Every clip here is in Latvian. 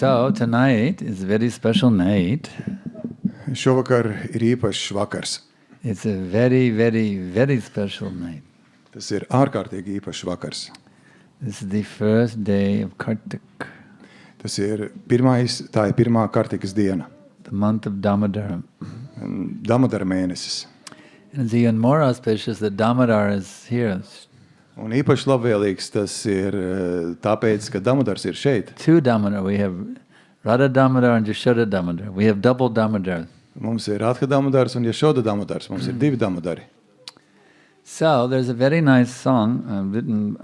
So tonight is a very special night. Šovakar ir īpašs vakars. It's a very, very, very special night. Tas ir ārkārtīgi īpašs vakars. This is the first day of Kartik. Tā ir pirmā Kartikas diena. The month of Damodara. Damodara mēnesis. And it's even more auspicious that Damodar is here. Un īpaši labvēlīgs tas ir tāpēc, ka Damodars ir šeit. Two Damodar. We have Radha Damodar and Yashoda Damodar. We have double Damodar. Mums ir Radha Damodars un Yashoda Damodars. Mums ir divi Damodari. So there's a very nice song written,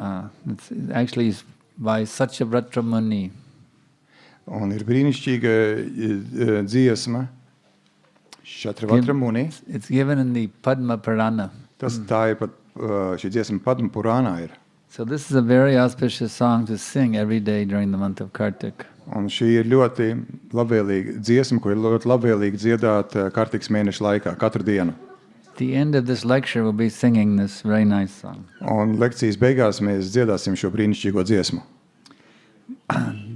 it's actually by Satyavrata Muni. Un ir brīnišķīga dziesma Satyavrata Muni. It's given in the Padma Purana. Tā ir pat šī dziesma Padma Purānā ir. So this is a very auspicious song to sing every day during the month of Kartik. Un šī ir ļoti labvēlīga dziesma, ko ir ļoti labvēlīgi dziedāt Kartikas mēneša laikā, katru dienu. At the end of this lecture, we'll be singing this very nice song. Un lekcijas beigās mēs dziedāsim šo brīnišķīgo dziesmu.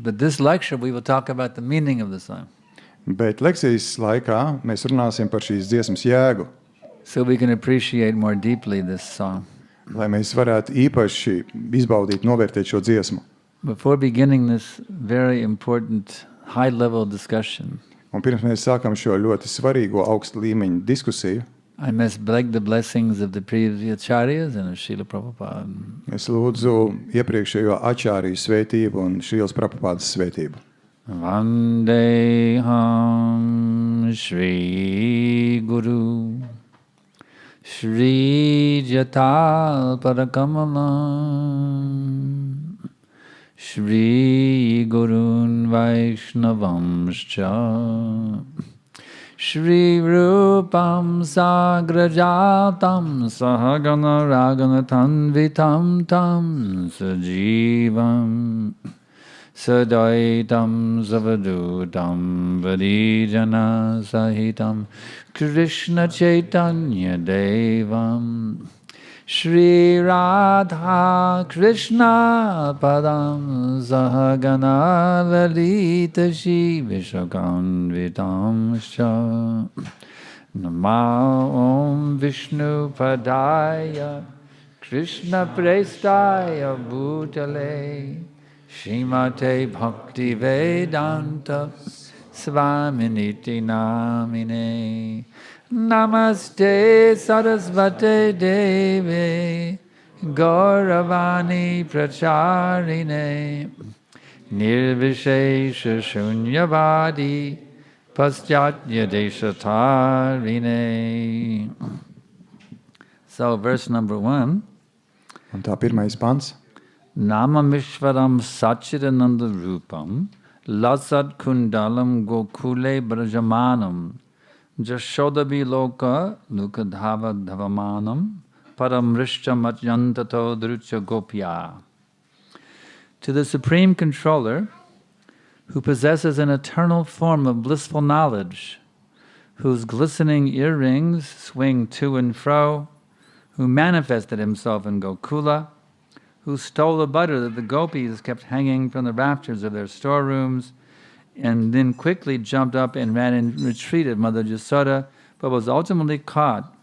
But this lecture, we will talk about the meaning of the song. Bet lekcijas laikā mēs runāsim par šīs dziesmas jēgu. So we can appreciate more deeply this song. Lai mēs varētu īpaši izbaudīt, novērtēt šo dziesmu. Before beginning this very important high-level discussion, Un pirms mēs sākam šo ļoti svarīgo augstu līmeņu diskusiju, I must beg the blessings of the previous acharyas and of Srila Prabhupada. es lūdzu iepriekšējo ačāriju svētību un Šrīlas Prabhupādas svētību. Vandeham Shri Guru Shri Jatal Parakamalam Shri Gurun Vaishnavamscha Shri Rupam Sagrajatam Sahagana Ragana Tanvitam Tam Sajivam Sadaitam Zavadutam Vadijana Sahitam Krishna Chaitanya Devam Shri Radha Krishna Padam Sahagana Lalita Shri Vishakanvitam Sha Nama Om Vishnu Padaya Krishna Prestaya Bhutale Shrimate Bhakti Vedanta Svaminiti Namine Namaste Sarasvate Deve Gauravani Pracharine Nirvishesha Shunyavadi Paschatya Deshatarine. So verse number 1. Un tā pirmais pants. Namamishvaram Satchidananda Rupam Lasat Kundalam Gokule Brajamanam Jashodabi Loka Lukadhava Dhavamanam Paramrishcha Matyantato Drucha Gopya. To the Supreme Controller, who possesses an eternal form of blissful knowledge, whose glistening earrings swing to and fro, who manifested himself in Gokula, who stole the butter that the gopis kept hanging from the rafters of their storerooms, and then quickly jumped up and ran and retreated Mother Yasoda, but was ultimately caught.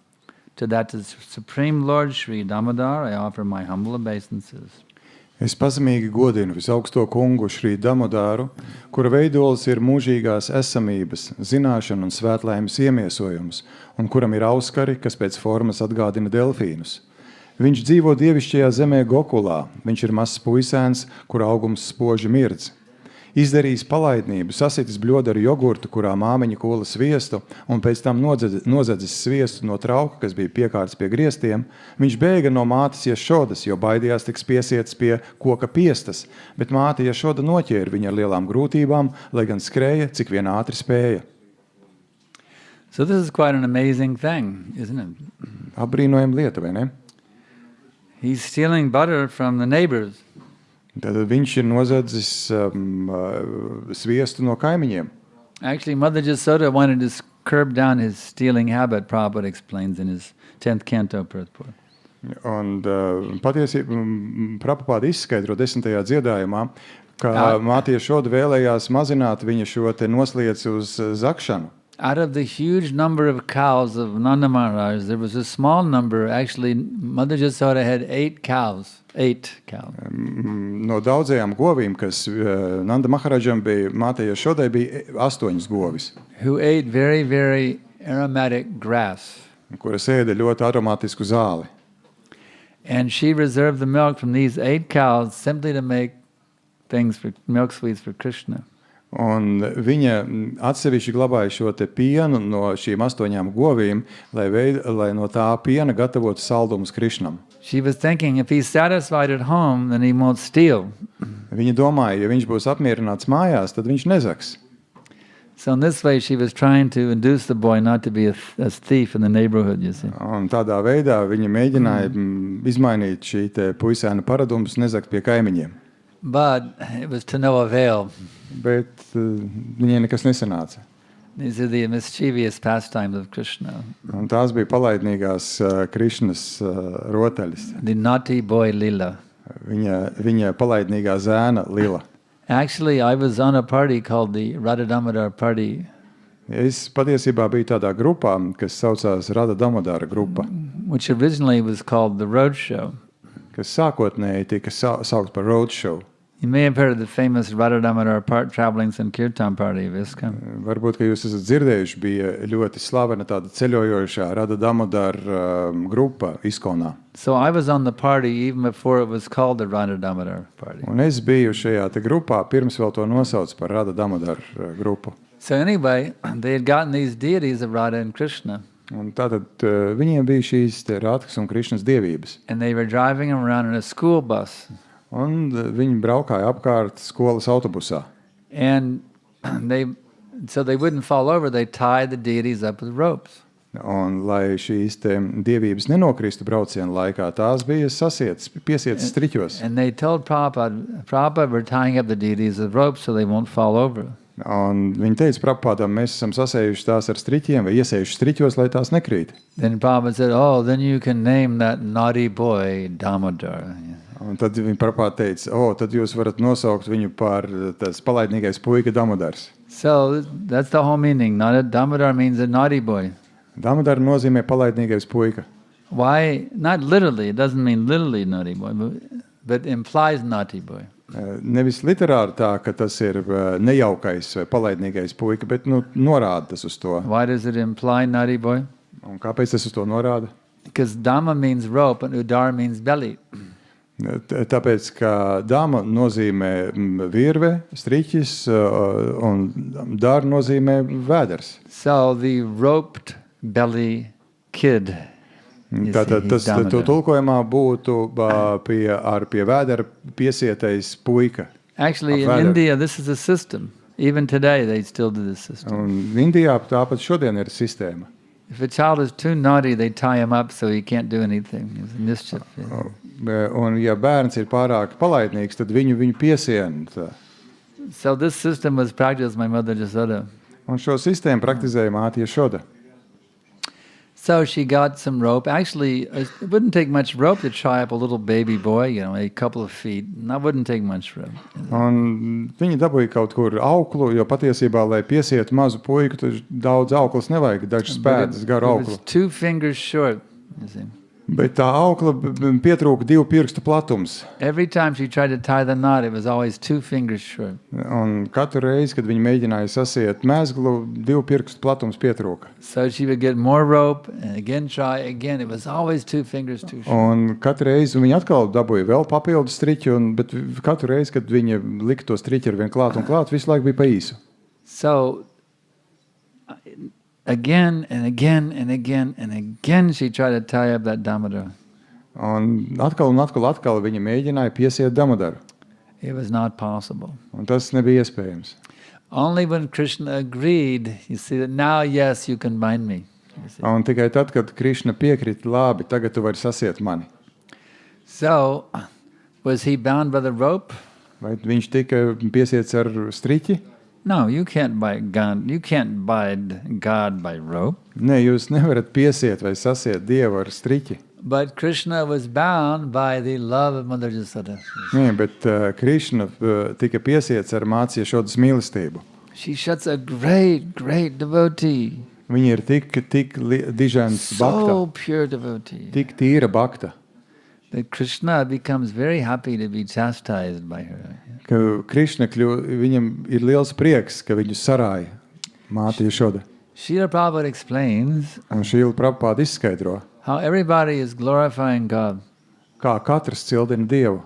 To that Supreme Lord Sri Damodar, I offer my humble obeisances. Es pazemīgi godinu visaugsto kungu Šrī Damodaru, kura veidols ir mūžīgās esamības, zināšana un svētlaimes iemiesojums, un kuram ir auskari, kas pēc formas atgādina delfīnus. Viņš dzīvo dievišķajā zemē Gokulā, viņš ir mazs puisēns, kura augums spoži mirdz. Izdarījis palaidnību, sasitis bļodu ar jogurtu, kurā māmiņa kola sviestu, un pēc tam nozadzis sviestu no trauka, kas bija piekārts pie griestiem. Viņš bēga no mātes Jašodas, jo baidījās tiks piesiets pie koka piestas, bet māte Jašoda noķēra viņu ar lielām grūtībām, lai gan skrēja, cik vien ātri spēja. So this is quite an amazing thing, isn't it? Apbrīnojama lieta, vai ne? He's stealing butter from the neighbors. Tad viņš ir nozadzis sviestu no kaimiņiem. Actually, Mother Yasoda wanted to curb down his stealing habit, Prabhupada explains in his 10th canto purport. Un patiesībā Prabhupada izskaidro 10. dziedājumā, ka Mātija Šoda vēlējās mazināt viņa šo te noslieci uz zakšanu. Out of the huge number of cows of Nanda Maharaj, there was a small number. Actually, Mother Yasoda had 8 cows. 8 cows. No daudzajām govīm, kas Nanda Maharajam bija, Mātija Šodai bija 8 govis, Who ate very, very aromatic grass. kuras ēda ļoti aromātisku zāli. And she reserved the milk from these 8 cows simply to make things for milk sweets for Krishna. Un viņa atsevišķi glabāja šo te pienu no šīm 8 govīm, lai no tā piena gatavotu saldumus Krišnam. She was thinking, if he's satisfied at home, then he won't steal. Viņa domāja, ja viņš būs apmierināts mājās, tad viņš nezags. So in this way, she was trying to induce the boy not to be a thief in the neighborhood, you see. Un tādā veidā viņa mēģināja izmainīt šī te puisēna paradumus, nezakt pie kaimiņiem. But it was to no avail. Bet viņai nekas nesanāca. These are the mischievous pastimes of Krishna. Un tās bija palaidnīgās Krišnas rotaļas. The naughty boy lila. Viņa palaidnīgā zēna Lila. Actually, I was on a party called the Radha Damodar party. Es patiesībā biju tādā grupā, kas saucās Rada Damodara grupa, Which originally was called the Road Show. kas sākotnēji tika saukt par roadshow. You may have heard of the famous Radha Damodar traveling Sankirtan party of ISKCON. Varbūt, ka jūs esat dzirdējuši, bija ļoti slavena tāda ceļojošā Rada Damodara grupa ISKCONā. So I was on the party even before it was called the Radha Damodar party. Un es biju šajā te grupā, pirms vēl to nosauc par Rada Damodara grupu. So anyway, they had gotten these deities of Radha and Krishna. Un tātad viņiem bija šīs te Rādhas un Krišnas dievības. And they were driving them around in a school bus. Un viņi braukāja apkārt skolas autobusā. And so they wouldn't fall over, they tied the deities up with ropes. Un, lai šīs te dievības nenokristu brauciena laikā, tās bija piesietas striķos. And they told Prabhupada, we're tying up the deities with ropes so they won't fall over. Un viņi teica Prabhupādam, mēs esam sasējuši tās ar striķiem vai iesējuši striķos, lai tās nekrīt. Then Prabhupada said, oh, then you can name that naughty boy Damodar. Un tad viņi Prabhupāda teica, tad jūs varat nosaukt viņu par tas palaidnīgais puika Damodars. So that's the whole meaning. Damodar means a naughty boy. Damodar nozīmē palaidnīgais puika. Why? Not literally. It doesn't mean literally naughty boy, but implies naughty boy. Nevis literāri tā, ka tas ir nejaukais vai palaidnīgais puika, bet norāda tas uz to. Why does it imply naughty boy? Un kāpēc tas uz to norāda? Because Dhamma means rope and Udar means belly. Tāpēc, ka dama nozīmē virve, striķis, un dar nozīmē vēders. So the roped belly kid. Tātad tas tulkojumā būtu pie vēdera piesietais puika. Actually, in India, this is a system. Even today, they still do this system. Un Indijā tāpat šodien ir sistēma. If a child is too naughty, they tie him up so he can't do anything. It's a mischief. Un ja bērns ir pārāk palaidnīgs, tad viņu piesien. So this system was practiced by Mother Yasoda. Un šo sistēmu praktizēja Mātija Šoda. So she got some rope. Actually, it wouldn't take much rope to tie up a little baby boy, a couple of feet. That wouldn't take much rope. Un viņi dabūja kaut kur auklu, jo patiesībā, lai piesietu mazu puiku, tad daudz auklas nevajag, dažas pēdas garu auklu. It was 2 fingers short, you see. Bet tā aukla pietrūka 2 pirkstu platums. Every time she tried to tie the knot, it was always 2 fingers short. Un katru reizi, kad viņi mēģināja sasiet mezglu, 2 pirkstu platums pietrūka. So she would get more rope and again try again. It was always 2 fingers too short. Un katru reizi viņi atkal dabūja vēl papildu striķi, bet katru reizi, kad viņi lika to striķi ar vien klāt un klāt, visu laiku bija pa īsu. So again and again and again and again she tried to tie up that Damodar. Un atkal viņa mēģināja piesiet Damodaru. It was not possible. Un tas nebija iespējams. Only when Krishna agreed, you see that now, yes, you can bind me. Un tikai tad, kad Krišna piekrita, labi, tagad tu vari sasiet mani. So, was he bound by the rope? Vai viņš tika piesiets ar striķi? No, you can't bind God. You can't bind God by rope. Nē, jūs nevarat piesiet vai sasiet Dievu ar striķi. But Krishna was bound by the love of Mother Yasoda. Nē, bet Krišna tika piesiets ar mācīja šodas mīlestību. She's such a great, great devotee. Viņa ir tik dižens bakta, So pure devotee. tik tīra bakta, That Krishna becomes very happy to be chastised by her. ka Krišna viņam ir liels prieks, ka viņu sarāja māte Yasoda. Srila Prabhupada explains Un Šrila Prabhupāda izskaidro, how everybody is glorifying God. kā katrs cildina Dievu.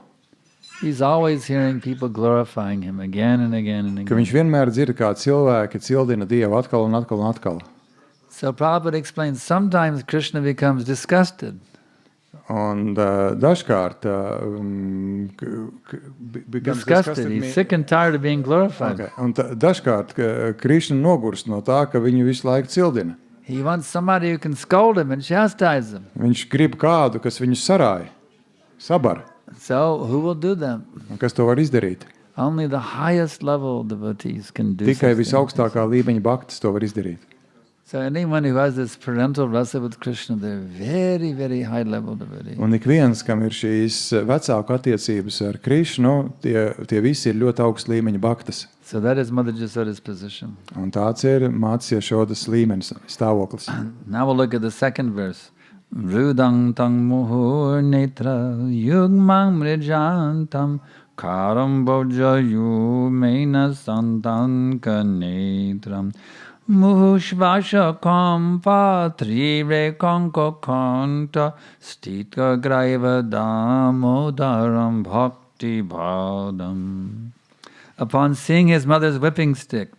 He's always hearing people glorifying him again and again and Ka again. viņš vienmēr dzird, kā cilvēki cildina Dievu atkal un atkal un atkal. So Prabhupada explains sometimes Krishna becomes disgusted. Un dažkārt Disgusted. He's sick and tired of being glorified. Okay. Un dažkārt Krišna nogurst no tā, ka viņu visu laiku cildina. He wants somebody who can scold him and chastise him. Viņš grib kādu, kas viņu sarāja, sabar. So who will do that? Un kas to var izdarīt? Only the highest level devotees can do Tikai such things. visaugstākā līmeņa bhaktis to var izdarīt. So anyone who has this parental rasa with Krishna, they're very, very high level devotees. Un ik viens, kam ir šīs vecāku attiecības ar Krišnu, tie visi ir ļoti augsts līmeņa bhaktas. So that is Mother Yasoda's position. Un tāds ir mācīja šodas līmenis, stāvoklis. Now we'll look at the second verse. Rudang tang muhur netra yugmang mrijantam karam bojayu mena santanka netram muhushvasha kampa trire kanko kanta stika graiva damodaram bhakti bhadam. Upon seeing his mother's whipping stick,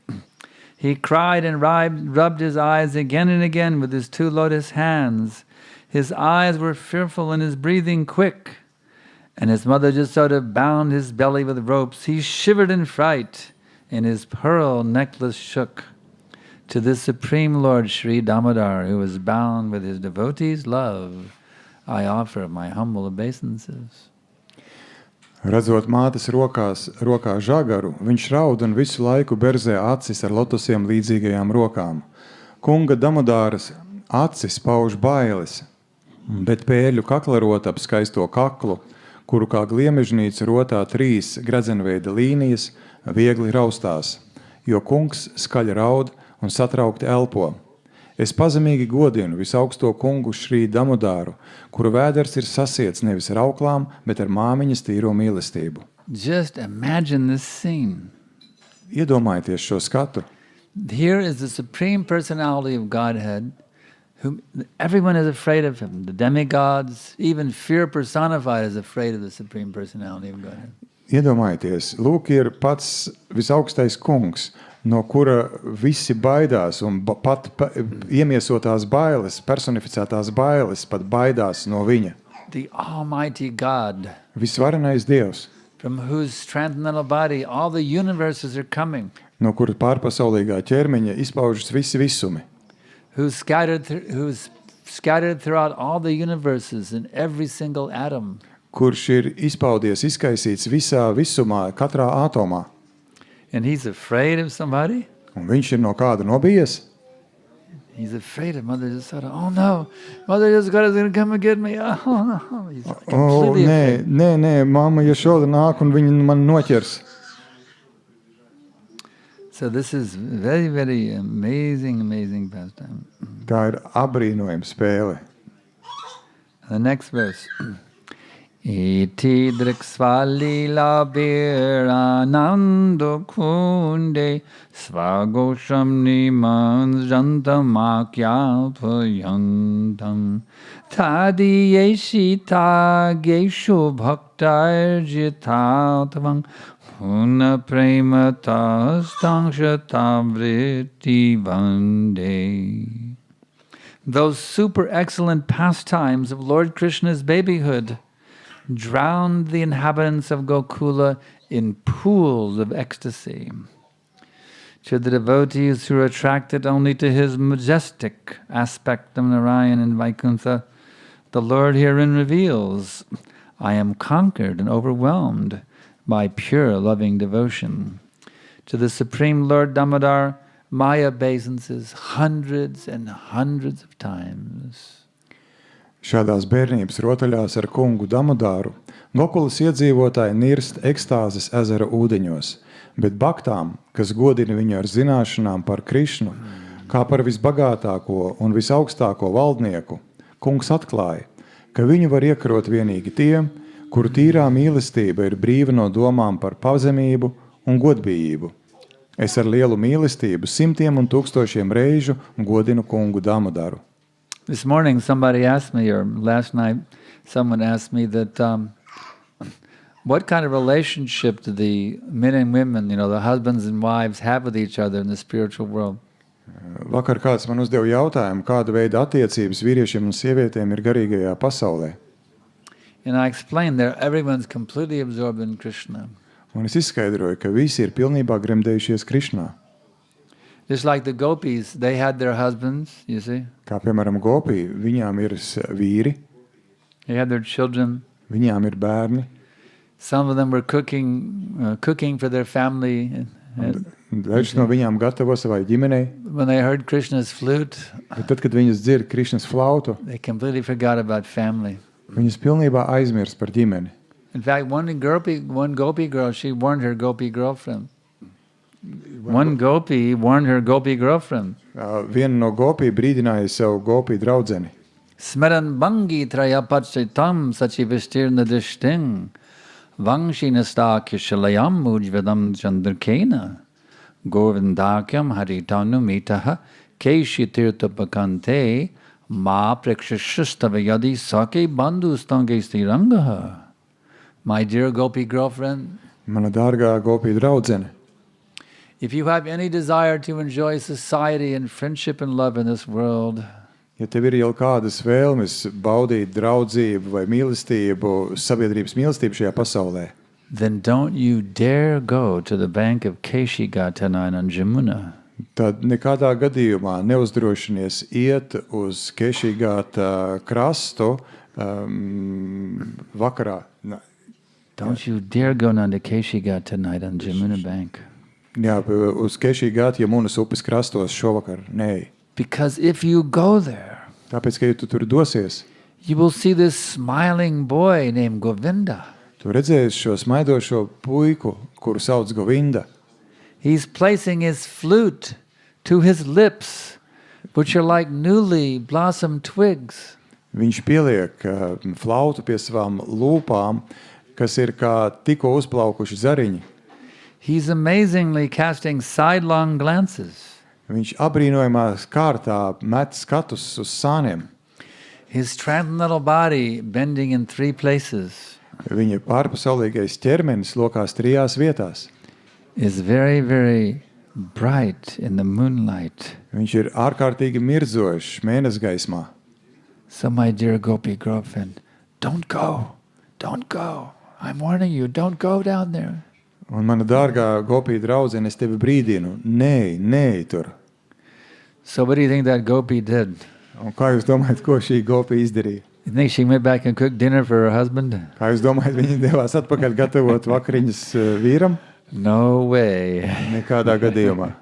he cried and rubbed his eyes again and again with his two lotus hands. His eyes were fearful and his breathing quick. And his mother Yasoda bound his belly with ropes. He shivered in fright, and his pearl necklace shook. To this Supreme Lord Sri Damodar, who was bound with his devotees' love, I offer my humble obeisances. Redzot mātes rokā žagaru, viņš raud un visu laiku berzē acis ar lotosiem līdzīgajām rokām. Kunga Damodāras acis pauž bailes, bet pēļu kakla rot ap skaisto kaklu, kuru kā gliemežnīca rotā 3 gredzenveida līnijas, viegli raustās, jo kungs skaļi raud un satraukti elpo. Es pazemīgi godinu visaugsto kungu Šrī Damodāru, kuru vēders ir sasiets nevis ar auklām, bet ar māmiņas tīro mīlestību. Just imagine this scene. Iedomājieties šo skatu. Here is the Supreme Personality of Godhead, whom everyone is afraid of him. The demigods, even fear personified, is afraid of the Supreme Personality of Godhead. Iedomājieties, lūk ir pats visaugstais kungs, no kura visi baidās un pat iemiesotās bailes, personificētās bailes pat baidās no viņa. The Almighty God, Visvarenais Dievs, from whose transcendental body all the universes are coming, no kura pārpasaulīgā ķermeņa izpaužas visi visumi, who's scattered throughout all the universes in every single atom. kurš ir izpaudies, izkaisīts visā visumā, katrā atomā. And he's afraid of somebody? Un viņš ir no kāda nobijies? He's afraid of Mother Yasoda. Oh no, Mother Yasoda is going to come and get me. Oh no, he's completely afraid. Nē, mamma Yasoda nāk un viņa man noķers. So this is very, very amazing pastime. Tā ir abrīnojama spēle. The next verse. Iti driksvalila biranando kunde svagosham nimans jantamakyapayantam tadi yeshita geshu bhaktarjitatvang puna prematastangshatavritti vande. Those super excellent pastimes of Lord Krishna's babyhood drowned the inhabitants of Gokula in pools of ecstasy. To the devotees who are attracted only to his majestic aspect of Narayan and Vaikuntha, the Lord herein reveals, I am conquered and overwhelmed by pure loving devotion. To the Supreme Lord Damodar, my obeisances hundreds and hundreds of times. Šādās bērnības rotaļās ar kungu Damodaru Gokulas iedzīvotāji nirst ekstāzes ezera ūdeņos, bet baktām, kas godina viņu ar zināšanām par Krišnu, kā par visbagātāko un visaugstāko valdnieku, kungs atklāja, ka viņu var iekarot vienīgi tie, kuru tīrā mīlestība ir brīva no domām par pazemību un godbijību. Es ar lielu mīlestību 100 un 1000 reižu godinu kungu Damodaru. This morning somebody asked me, or last night someone asked me that what kind of relationship do the men and women, the husbands and wives have with each other in the spiritual world? Vakar kāds man uzdeva jautājumu, kāda veida attiecības vīriešiem un sievietēm ir garīgajā pasaulē. And I explained that everyone's completely absorbed in Krishna. Un es izskaidroju, ka visi ir pilnībā gremdējušies Krišnā. Just like the gopis, they had their husbands, you see. Kā piemēram Gopi, viņām ir vīri, They had their children. viņām ir bērni. Some of them were cooking for their family. Dažas no viņām gatavo savai ģimenei, When they heard Krishna's flute, bet tad, kad viņas dzird Krišnas flautu, they completely forgot about family. viņas pilnībā aizmirst par ģimeni. In fact, one gopi girl, she warned her gopi girlfriend. One gopi warned her gopi girlfriend. Viena no Gopi brīdināja savu Gopi draudzeni. Smeran bangi trayapachitam sachivistirna dishting vangshinasta kishalayam ujvedam chandrakena govindakyam haritanumitaha keshitirtapakante ma prekshishtavyadi sake bandhustange stirangaha. My dear gopi girlfriend, Mana dārgā Gopi draudzene, if you have any desire to enjoy society and friendship and love in this world, ja tev ir jau kādas vēlmes baudīt draudzību vai mīlestību, sabiedrības mīlestību šajā pasaulē, then don't you dare go to the bank of Keshigatana and Jamuna. tad nekādā gadījumā neuzdrošinies iet uz Kešigāta krastu vakarā. Don't you dare go down to Keshigat tonight on Jamuna Bank. Jā, uz Kešigāta Jamunas upes krastos šovakar. Nē. Because if you go there, Tāpēc, ka ja tu tur dosies, you will see this smiling boy named Govinda. tu redzēsi šo smaidošo puiku, kuru sauc Govinda. He's placing his flute to his lips, which are like newly blossomed twigs. Viņš pieliek flautu pie savām lūpām, kas ir kā tikko uzplaukuši zariņi. He's amazingly casting sidelong glances. Viņš abrīnojamā kārtā met skatus uz sāniem. His transcendental body bending in 3 places Viņa pārpasaulīgais ķermenis lokās 3 vietās. is very, very bright in the moonlight. Viņš ir ārkārtīgi mirdzošs mēness gaismā. So my dear gopi girlfriend, don't go. Don't go. I'm warning you, don't go down there. Un mana dārgā Gopi draudzene, es tevi brīdinu, nē tur. So what do you think that gopi did? Un kā jūs domājat, ko šī Gopi izdarīja? You think she went back and cooked dinner for her husband? Kā jūs domājat, viņa devās atpakaļ gatavot vakariņas vīram? No way. Nekādā gadījumā.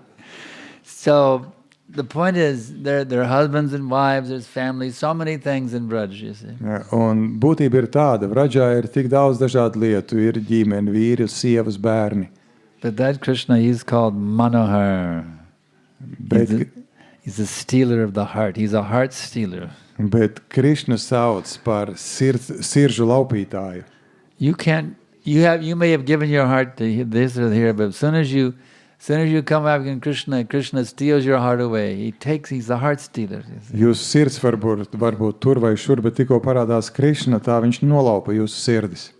So the point is, they're husbands and wives, there's families, so many things in Braj, you see. Un būtība ir tāda, Vraģā ir tik daudz dažādu lietu, ir ģimene, vīri, sievas, bērni. But that Krishna, he's called Manohar. He's a stealer of the heart. He's a heart stealer. Bet Krišna sauc par siržu laupītāju. You may have given your heart to this or here, but as soon as you come back in Krishna, Krishna steals your heart away. He's a heart stealer. Jūsu sirds varbūt tur vai šur, bet tikko parādās Krišna, tā viņš nolaupa jūsu sirdis.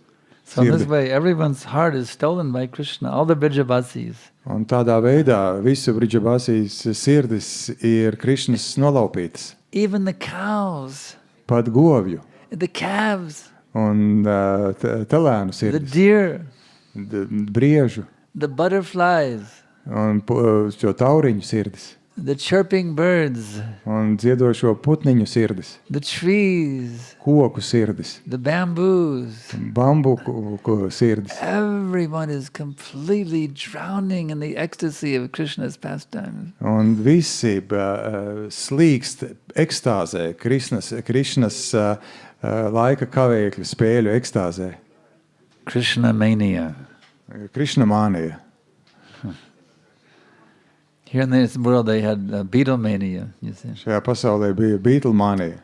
So in this way, everyone's heart is stolen by Krishna, all the Brijabasis. Un tādā veidā visu Bridžabasijas sirdis ir Krišnas nolaupītas. Even the cows, Pat govju the calves, un telēnu the sirdis, deer, briežu the butterflies, un šo tauriņu sirdis. the chirping birds, un dziedošo putniņu sirdis, the trees, koku sirdis, the bamboos. bambuku sirdis. Everyone is completely drowning in the ecstasy of Krishna's pastimes. Un visi slīkst ekstāzē, Krišnas laika kavēkļu spēļu ekstāzē. Krishna mania. Krišna mānija. Here in this world they had Beatlemania, you see. Šajā pasaulē bija Beatlemānija.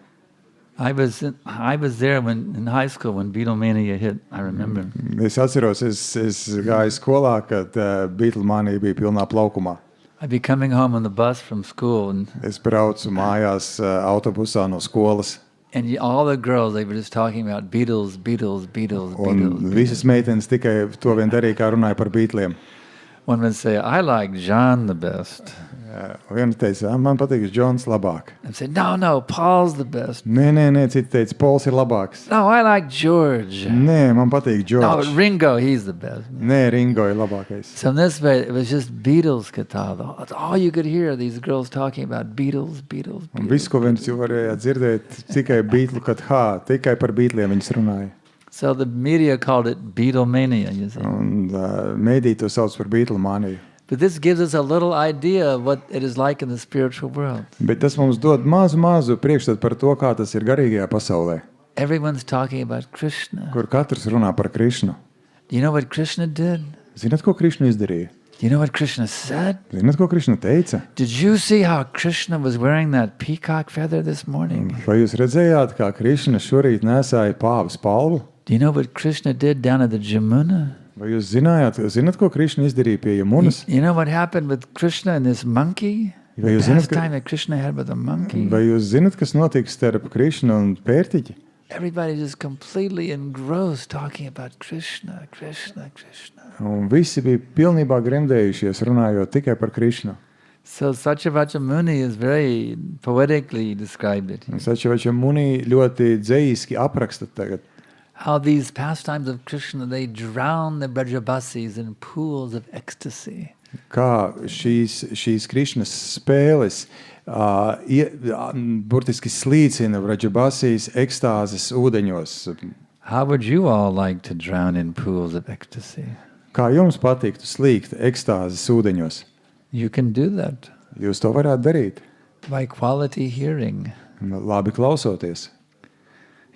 I was there in high school when Beatlemania hit, I remember. Es atceros, es gāju skolā, kad Beatlemānija bija pilnā plaukumā. I'd be coming home on the bus from school and Es braucu mājās autobusā no skolas. and all the girls, they were just talking about Beatles. Un visas meitenes tikai to vien darīja, kā runāja par Beatliem. One would say, I like John the best. Viena teica, man patīk Džons labāk. And say, no, Paul's the best. Nē, cita teica, Pols ir labāks. No, I like George. Nē, man patīk No, Džordžs. Ringo, he's the best. Nē, Ringo ir labākais. So in this way, it was just Beatles katā. That's all you could hear, these girls talking about Beatles. Un viss, ko viens varēja dzirdēt, tikai Beatlu, kad tikai par Beatliem viņas runāja. So the media called it Beatlemania, you see. Un mēdī to sauc par Beatlemāniju. But this gives us a little idea of what it is like in the spiritual world. Bet tas mums dod mazu priekšstatu par to, kā tas ir garīgajā pasaulē, Everyone's talking about Krishna. kur katrs runā par Krišnu. Do you know what Krishna did? Zināt, ko Krišna izdarīja? Do you know what Krishna said? Zināt, ko Krišna teica? Did you see how Krishna was wearing that peacock feather this morning? Vai jūs redzējāt, kā Krišna šorīt nesāja pāvas palvu? Do you know what Krishna did down at the Jamuna? Vai jūs zināt, ko Krišna izdarīja pie Jamunas? You know what happened with Krishna and this monkey? Vai jūs The zināt, past time that Krishna had with a monkey. vai jūs zināt, kas notika starp Krišnu un pērtiķi? Everybody just completely engrossed talking about Krishna. Un visi bija pilnībā gremdējušies, runājot tikai par Krišnu. So Satyavacana Muni is very poetically described it. Satyavacana Muni ļoti dzejiski apraksta tagad, How these pastimes of Krishna, they drown the Brajabasis in pools of ecstasy. kā šīs Krišnas spēles burtiski slīcina Vrajabasijas ekstāzes ūdeņos. How would you all like to drown in pools of ecstasy? Kā jums patiktu slīgt ekstāzes ūdeņos? You can do that Jūs to varētu darīt, by quality hearing. labi klausoties.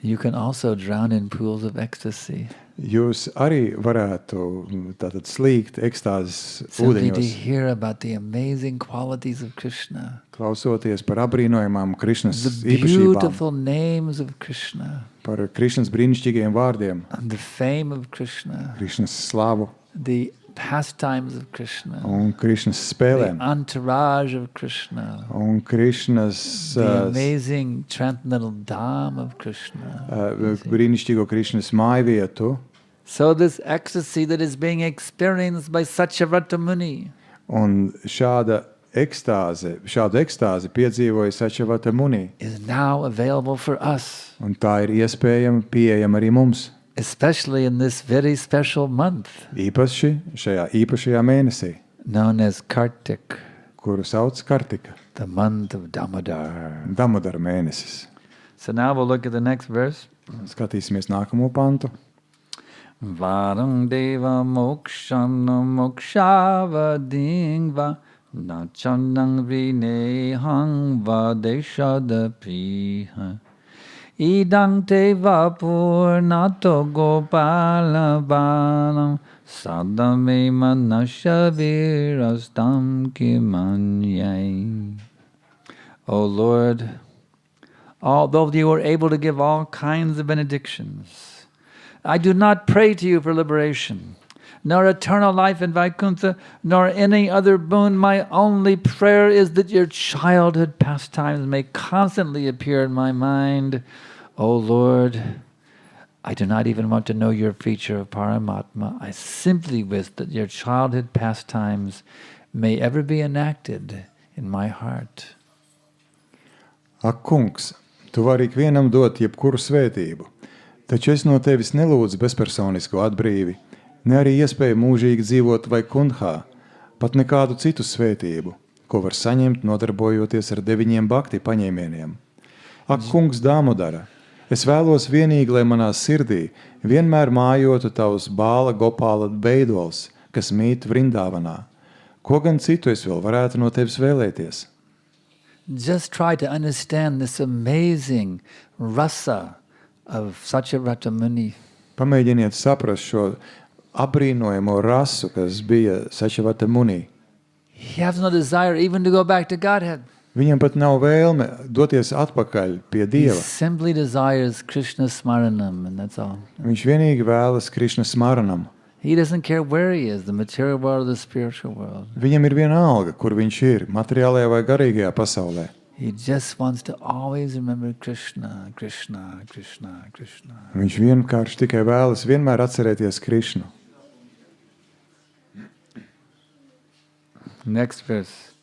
You can also drown in pools of ecstasy. Jūs arī varētu tātad slīgt ekstāzes Simply to ūdeņos, hear about the amazing qualities of Krishna. klausoties par apbrīnojamām Krišnas The īpašībām, beautiful names of Krishna. par Krišnas brīnišķīgiem vārdiem, And the fame of Krishna. Krišnas slavu The pastimes of Krishna. un Krišnas The spēlēm entourage of Krishna. un Krišnas The amazing transcendental Dham of Krishna. brīnišķīgo Krišnas mājvietu. So this ecstasy that is being experienced by Satyavacana Muni Un šādu ekstāzi piedzīvoja Satyavacana Muni. is now available for us, Un tā ir pieejama arī mums. especially in this very special month Īpaši šajā īpašajā mēnesī, known as Kartik, kuru sauc Kartika, the month of Damodar. Damodara mēnesis. So now we'll look at the next verse. Skatīsimies nākamo pantu. Varang deva mokshana mokshava nachanang vinehang vadeshada priha idang te vapurnato gopala balam sadame manashavirastam kimanyai. O Lord, although you are able to give all kinds of benedictions, I do not pray to you for liberation, nor eternal life in Vaikuntha, nor any other boon. My only prayer is that your childhood pastimes may constantly appear in my mind. O Lord, I do not even want to know your feature of Paramatma. I simply wish that your childhood pastimes may ever be enacted in my heart. Ak, kungs, tu vari ikvienam dot jebkuru svētību, taču es no tevis nelūdzu bezpersonisko atbrīvi, ne arī iespēju mūžīgi dzīvot vai kunhā, pat nekādu citu svētību. ko var saņemt, nodarbojoties ar 9 bhakti paņēmieniem. Ak, kungs Damodara, es vēlos vienīgi, lai manā sirdī vienmēr mājotu tavs bāla gopāla beidols, kas mīt Vrindāvanā. Ko gan citu es vēl varētu no tevis vēlēties? Just try to understand this amazing rasa of Satyavrata Muni. Pamēģiniet saprast šo apbrīnojamo rasu, kas bija Satyavata Muni. He has no desire even to go back to Godhead. Viņam pat nav vēlme doties atpakaļ pie He Dieva. simply desires Krishna Smaranam, and that's all. Viņš vienīgi vēlas Krišna smaranam. He doesn't care where he is, the material world or the spiritual world. Viņam ir viena alga, kur viņš ir, materiālajā vai garīgajā pasaulē. He just wants to always remember Krishna, Krishna, Krishna, Krishna. Viņš vienkārši tikai vēlas vienmēr atcerēties Krišnu. Next verse.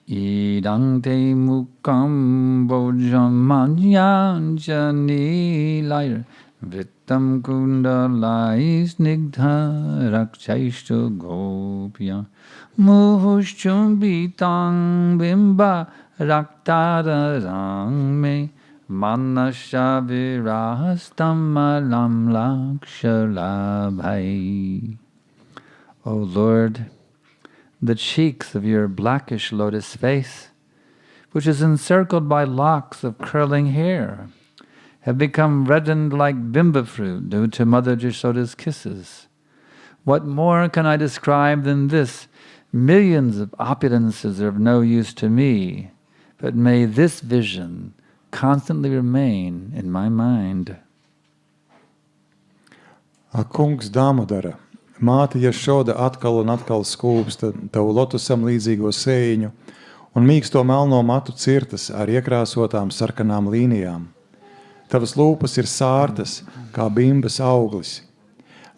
Idang te mukam bojamanyanja nilayar vittam kundalai snigdha rakchaishtu gopya muhushchumbitang bimba raktararang me manasya virahastam alam lakshalabhai. O Lord, the cheeks of your blackish lotus face, which is encircled by locks of curling hair, have become reddened like bimba fruit due to Mother Jashoda's kisses. What more can I describe than this? Millions of opulences are of no use to me, but may this vision constantly remain in my mind. Ak, kungs Damodara, māte Jašoda atkal un atkal skūpsta tavu lotusam līdzīgo sējiņu un mīksto melno matu cirtas ar iekrāsotām sarkanām līnijām. Tavas lūpas ir sārtas, kā bimbas auglis.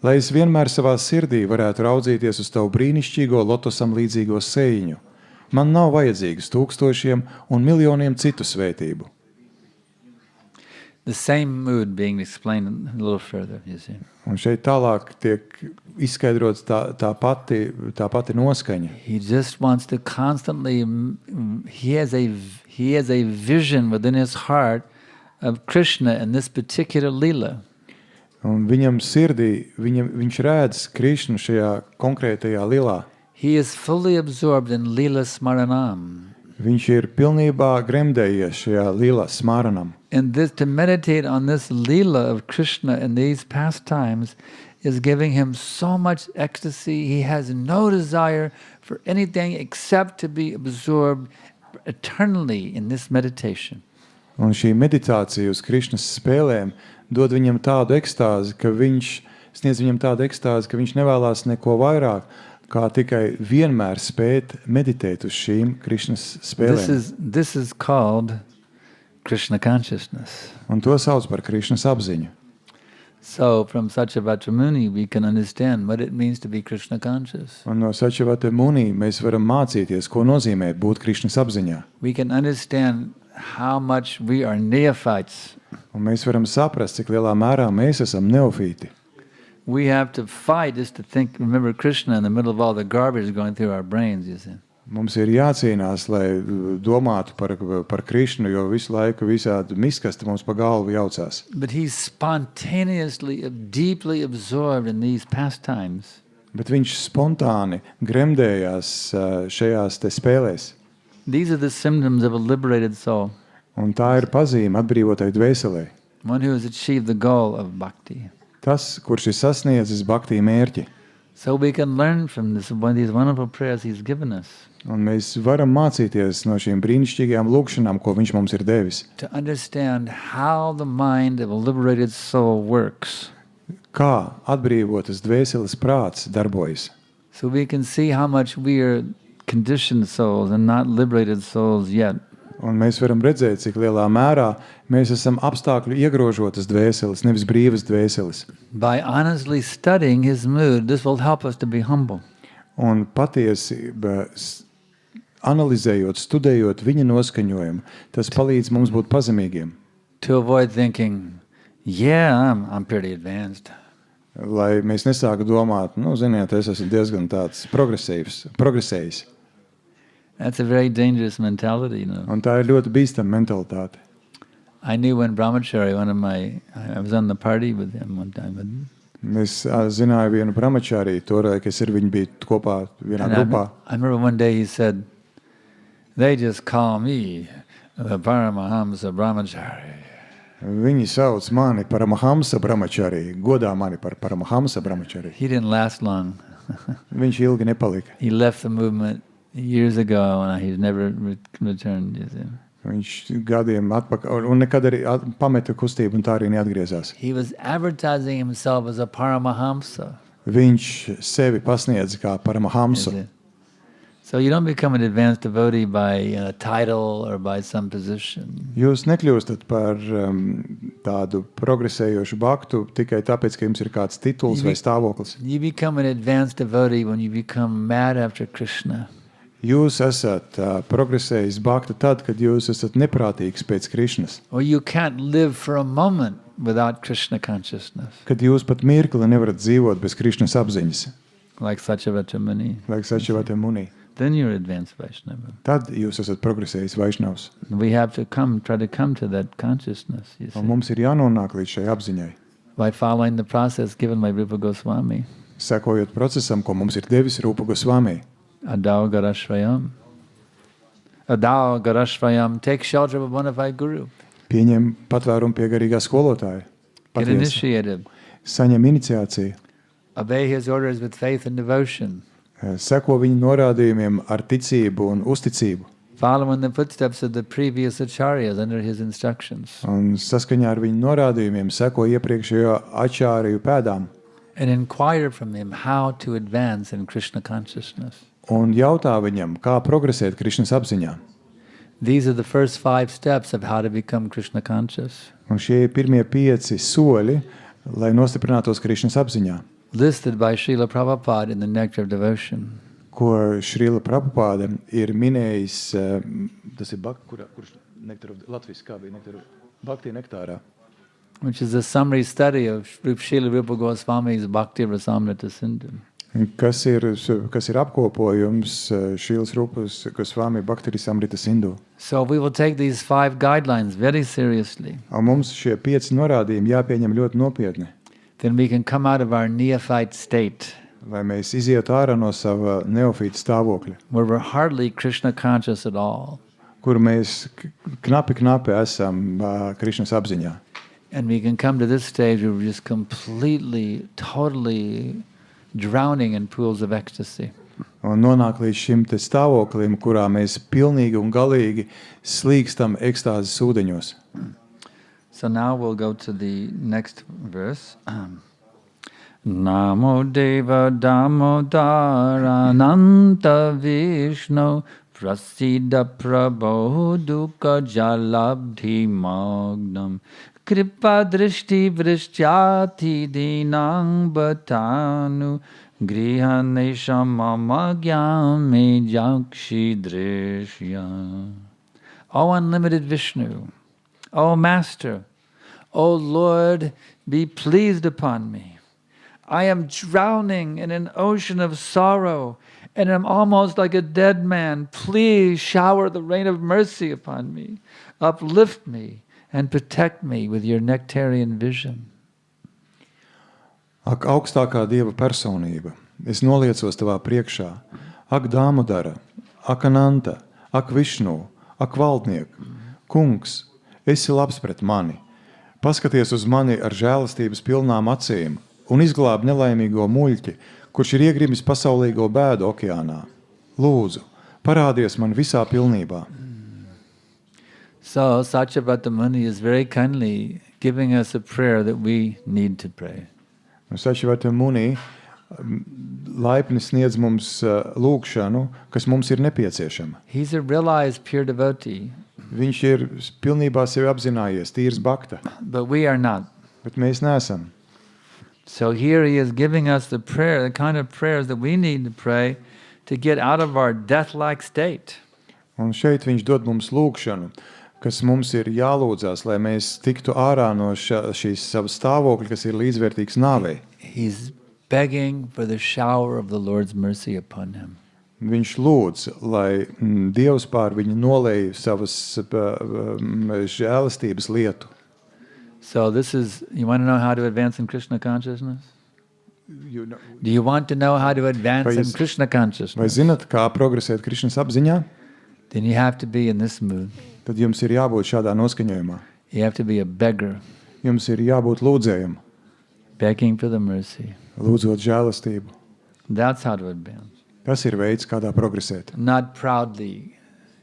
Lai es vienmēr savā sirdī varētu raudzīties uz tavu brīnišķīgo lotusam līdzīgo sējiņu, man nav vajadzīgas tūkstošiem un miljoniem citu svētību. The same mood being explained a little further, you see. Un šeit tālāk tiek izskaidrots tā pati noskaņa. He just wants to constantly, he has a vision within his heart of Krishna in this particular lila. Un viņam sirdī, viņš redz Krišnu šajā konkrētajā lilā. He is fully absorbed in lila smaranam. Viņš ir pilnībā gremdējies šajā lila smaranam. And this, to meditate on this lila of Krishna in these pastimes is giving him so much ecstasy. He has no desire for anything except to be absorbed eternally in this meditation. Un šī meditācija uz Krišnas spēlēm dod viņam tādu ekstāzi, ka viņš nevēlās neko vairāk, kā tikai vienmēr spēt meditēt uz šīm Krišnas spēlēm. This is called Krishna consciousness. Un to sauc par Krišnas apziņu. So from Satyavata Muni we can understand what it means to be Krishna conscious. Un no Satyavata Muni mēs varam mācīties, ko nozīmē būt Krišnas apziņā. We can understand how much we are neophytes. Un mēs varam saprast, cik lielā mērā mēs esam neofīti. We have to fight just to remember Krishna in the middle of all the garbage going through our brains, you see. Mums ir jācīnās, lai domātu par Krišnu, jo visu laiku visādi miskasti mums pa galvu jaucās. But he's spontaneously, deeply absorbed in these pastimes. Bet viņš spontāni gremdējās šajās te spēlēs. These are the symptoms of a liberated soul. Un tā ir pazīme atbrīvotai dvēselē. One who has achieved the goal of bhakti. Tas, kurš ir sasniedzis bhaktī mērķi. So we can learn from these wonderful prayers he's given us. Un mēs varam mācīties no šīm brīnišķīgajām lūkšanām, ko viņš mums ir devis. To understand how the mind of a liberated soul works. Kā atbrīvotas dvēseles prāts darbojas. So we can see how much we are conditioned souls and not liberated souls yet. Un mēs varam redzēt, cik lielā mērā mēs esam apstākļu iegrožotas dvēseles, nevis brīvas dvēseles. By honestly studying his mood, this will help us to be humble. Un patiesi analizējot, studējot viņa noskaņojumu, tas palīdz mums būt pazemīgiem. To avoid thinking, yeah, I'm pretty advanced. Lai mēs nesāku domāt, ziniet, es esmu diezgan tāds progresējis. That's a very dangerous mentality, Un tā ir ļoti bīstama mentalitāte. I knew when Brahmachari, I was on the party with him one time. Es zināju vienu brahmachari, toreiz, kas ar viņu bija kopā vienā grupā. I remember one day he said, they just call me the Paramahamsa Brahmachari. Viņi sauc mani par Paramahamsa brahmachari, godā mani par Paramahamsa brahmachari. He didn't last long. Viņš ilgi nepalika. He left the movement years ago and he's never returned. You see. Viņš gadiem atpakaļ un nekad arī pameta kustību un tā arī neatgriezās. He was advertising himself as a Paramahamsa. Viņš sevi pasniedz kā Paramahamsu. So you don't become an advanced devotee by a title or by some position. Jūs nekļūstat par tādu progresējošu baktu tikai tāpēc, ka jums ir kāds tituls vai stāvoklis. You become an advanced devotee when you become mad after Krishna. Jūs esat progresējis bakta tad, kad jūs esat neprātīgs pēc Krišnas. Or you can't live for a moment without Krishna consciousness. Kad jūs pat mirkli nevarat dzīvot bez Krišnas apziņas. Like Satyavata Muni. Like Satyavata Muni. Then you're advanced Vaishnava. Tad jūs esat progresējis Vaišnavs. We have to try to come to that consciousness. You see. Un mums ir jānonāk līdz šai apziņai. By following the process given by Rupa Goswami. Sekojot procesam, ko mums ir devis Rupa Goswami. Adhikari, take shelter of a bona fide guru. Pieņem patvērumu pie garīgā skolotāja. Get initiated. Saņem iniciāciju. Obey his orders with faith and devotion. Seko viņa norādījumiem ar ticību un uzticību. Follow in the footsteps of the previous acharyas under his instructions. Un saskaņā ar viņa norādījumiem seko iepriekšējo ačāriju pēdām. And inquire from him how to advance in Krishna consciousness. Un jautā viņam, kā progresēt Krišnas apziņā. These are the first 5 steps of how to become Krishna conscious. Un šie ir pirmie 5 soļi, lai nostiprinātos Krišnas apziņā. Listed by Srila Prabhupada in the Nectar of Devotion. Ko Srila Prabhupada ir minējis, tas ir kurš nektar of Latvijas, kā bija nektar Bhakti nektārā. Which is a summary study of Srila Rupa Goswami's Bhakti Rasamrita Sindhu. Kas ir apkopojums Šīlas Rupas Gosvami Bhakti Rasamrita Sindhu. So we will take these 5 guidelines very seriously. Un mums šie 5 norādījumi jāpieņem ļoti nopietni. Then we can come out of our neophyte state. Lai mēs izietu ārā no sava neofīta stāvokļa. Where we're hardly Krishna conscious at all. Kur mēs knapi esam Krišnas apziņā. And we can come to this stage where we're just completely, totally drowning in pools of ecstasy. Un nonāk līdz šim te stāvoklim, kurā mēs pilnīgi un galīgi slīkstam ekstāzes ūdeņos. So now we'll go to the next verse. Namo Deva Damodara Nanta Vishnu Prasida Prabho Dukkha Jalabdhi Magnam Kripa Drishti Vrishtyati Dinang Bhatanu Grihanesham Mama Gyame Jakshi Drishya. O unlimited Vishnu, O Master, O Lord, be pleased upon me. I am drowning in an ocean of sorrow and am almost like a dead man. Please shower the rain of mercy upon me. Uplift me and protect me with your nectarian vision. Ak, augstākā Dieva personība, es noliecos tavā priekšā. Ak, Damodara, ak, Ananta, ak, Višnu, ak, valdnieku, kungs, esi labs pret mani. Paskaties uz mani ar žēlastības pilnām acīm un izglāb nelaimīgo muļķi, kurš ir iegrimis pasaulīgo bēdu okeānā. Lūdzu, parādies man visā pilnībā. So Satyavata Muni is very kindly giving us a prayer that we need to pray. Satyavata Muni laipni sniedz mums lūgšanu, kas mums ir nepieciešama. He's a realized pure devotee. Viņš ir pilnībā sevi apzinājies, tīrs bhakta. But we are not. Bet mēs neesam. So here he is giving us the prayer, the kind of prayers that we need to pray to get out of our death-like state. Un šeit viņš dod mums lūgšanu, kas mums ir jālūdzās, lai mēs tiktu ārā no šīs savas stāvokļa, kas ir līdzvērtīgs nāvei. He's begging for the shower of the Lord's mercy upon him. viņš lūdz, lai Dievs pār viņu nolēja savas žēlastības lietu. So this is, you want to know how to advance in Krishna consciousness? Do you want to know how to advance in Krishna Vai consciousness? zinat, kā progresēt Krišnas apziņā? Then you have to be in this mood. Tad jums ir jābūt šādā noskaņojumā. You have to be a beggar, Jums ir jābūt lūdzējam, begging for the mercy. lūdzot žēlastību. That's how to advance. Tas ir veids, kādā progresēt. Not proudly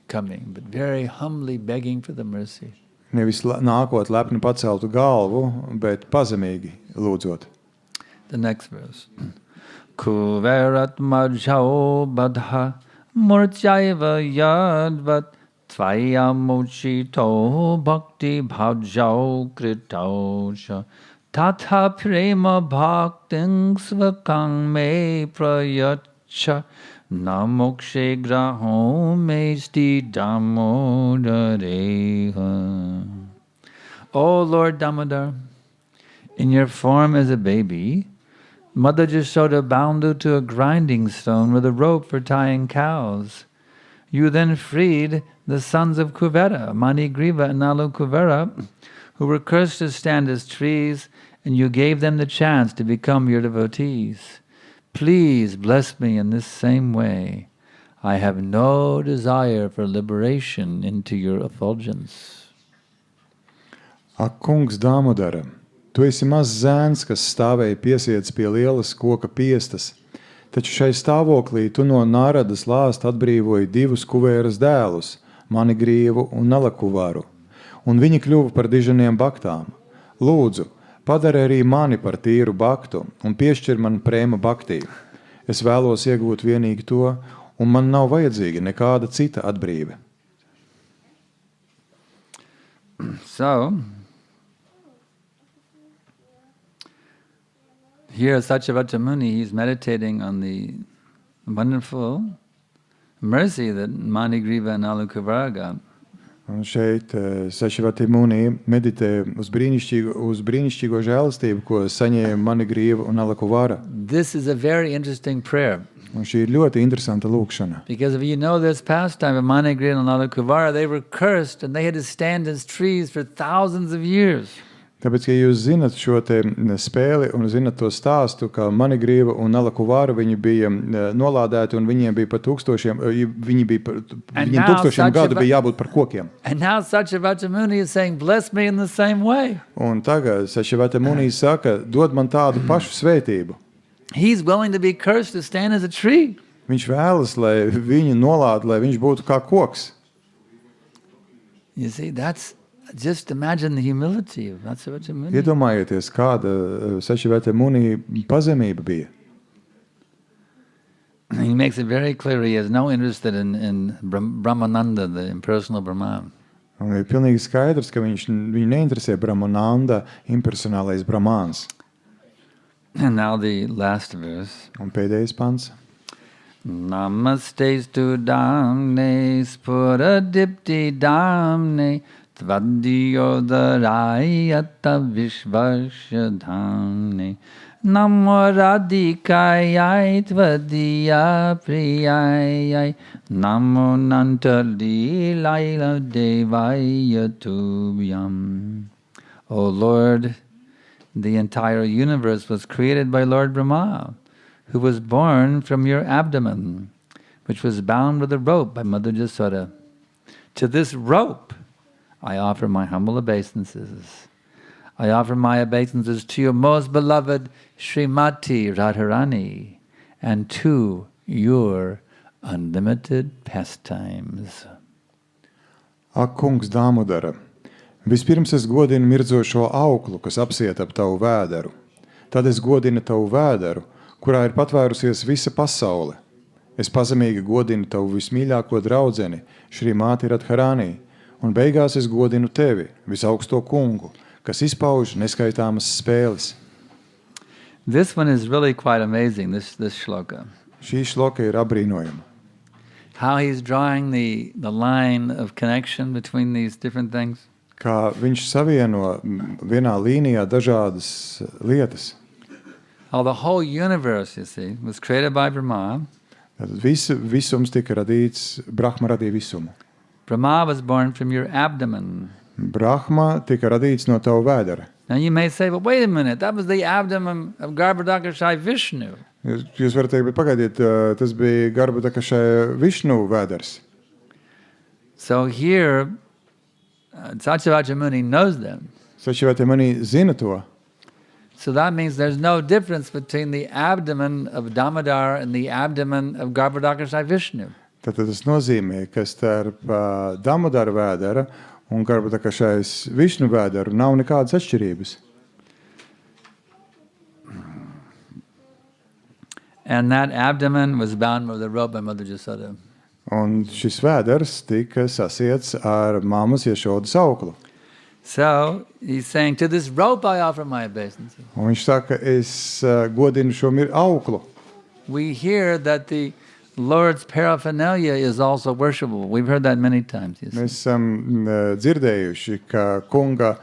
coming, but very humbly begging for the mercy. Nevis nākot lepni paceltu galvu, bet pazemīgi lūdzot. The next verse. Kuverat majao badha murtyaiva yadvat tvayamuchito bhakti bhajao kritaucha tatha prema bhakting svakang me prayacha namokshe graho mesti damodareha. O Lord Damodar, in your form as a baby, Mother Yashoda bound you to a grinding stone with a rope for tying cows. You then freed the sons of Kuvera, Manigriva and Nalu Kuvera, who were cursed to stand as trees, and you gave them the chance to become your devotees. Please bless me in this same way. I have no desire for liberation into your effulgence. Ak, kungs Damodara, tu esi mazs zēns, kas stāvēja piesiets pie lielas koka piestas, taču šai stāvoklī tu no Nāradas lāsta atbrīvoji divus kuvēras dēlus, Manigrīvu un Nalakuvaru, un viņi kļuva par diženiem baktām. Lūdzu, padari arī mani par tīru baktu un piešķir man prēma baktī. Es vēlos iegūt vienīgi to, un man nav vajadzīga nekāda cita atbrīve. So, here Satyavata Muni, he's meditating on the wonderful mercy that Manigriva and Alukavara got. Un šeit Satyavati Muni meditē uz brīnišķīgo žēlastību, ko saņēma Manigrīva un Alukavara. This is a very interesting prayer. Un šī ir ļoti interesanta lūkšana. Because if you know this pastime of Manigriva and Alukavara, they were cursed and they had to stand as trees for thousands of years. Tāpēc, ja jūs zinat šo te spēli un zinat to stāstu, ka Manigrīva un Alukavara viņi bija nolādēti un viņiem bija par tūkstošiem gadu bija jābūt par kokiem. And now Satyavata Muni is saying, bless me in the same way. Un tagad Satyavata Muni saka, dod man tādu pašu svētību. He's willing to be cursed to stand as a tree. Viņš vēlas, lai viņu nolāda, lai viņš būtu kā koks. You see, just imagine the humility of Satyavata Muni. Iedomājieties, kāda Satyavata Muni pazemība bija. He makes it very clear he has no interest in Brahmananda, the impersonal Brahman. Un ir pilnīgi skaidrs, ka viņu neinteresē Brahmananda, impersonālais Brahmāns. And now the last verse. Un pēdējais pants. Namastestu damne spuradipti damne Tvaddiyodarayata vishvasya dhamne Namo radhikayai tvadiya priyayai Namo nantalilaila devaya tubhyam. O Lord, the entire universe was created by Lord Brahma, who was born from your abdomen, which was bound with a rope by Mother Yashoda. To this rope, I offer my humble obeisances. I offer my obeisances to your most beloved Srimati Radharani and to your unlimited pastimes. Ak, kungs Damodara, vispirms es godinu mirdzošo auklu, kas apsiet ap tavu vēderu. Tad es godinu tavu vēderu, kurā ir patvērusies visa pasaule. Es pazemīgi godinu tavu vismīļāko draudzeni, Srimati Radharani, un beigās es godinu tevi, visaugsto kungu, kas izpauž neskaitāmas spēles. This one is really quite amazing, this shloka. Šī šloka ir abrīnojama. How he's drawing the line of connection between these different things. Kā viņš savieno vienā līnijā dažādas lietas. The whole universe, you see, was created by Brahma. Tātad visums tika radīts, Brahma radīja visumu. Brahma was born from your abdomen. Brahma tika radīts no tava vēdera. Now you may say, well, wait a minute, that was the abdomen of Garbhodakashai Vishnu. Jūs varat teikt, bet pagaidiet, tas bija Garbhodakashai Višnu vēders. So here, Satyavāca Muni knows them. Satyavāca Muni zina to. So that means there's no difference between the abdomen of Damodar and the abdomen of Garbhodakashai Vishnu. Tātad tas nozīmē, ka starp Damodara vēdera un Garbhodakashais Višnu vēderu nav nekādas atšķirības. And that abdomen was bound with a rope by Mother Jasoda. Un šis vēders tika sasiets ar mammas Jašodas auklu. So he's saying, to this rope I offer my obeisance. Un viņš saka, es godinu šo auklu. We hear that the Lord's paraphernalia is also worshipable. We've heard that many times. Mēs esam dzirdējuši, ka kunga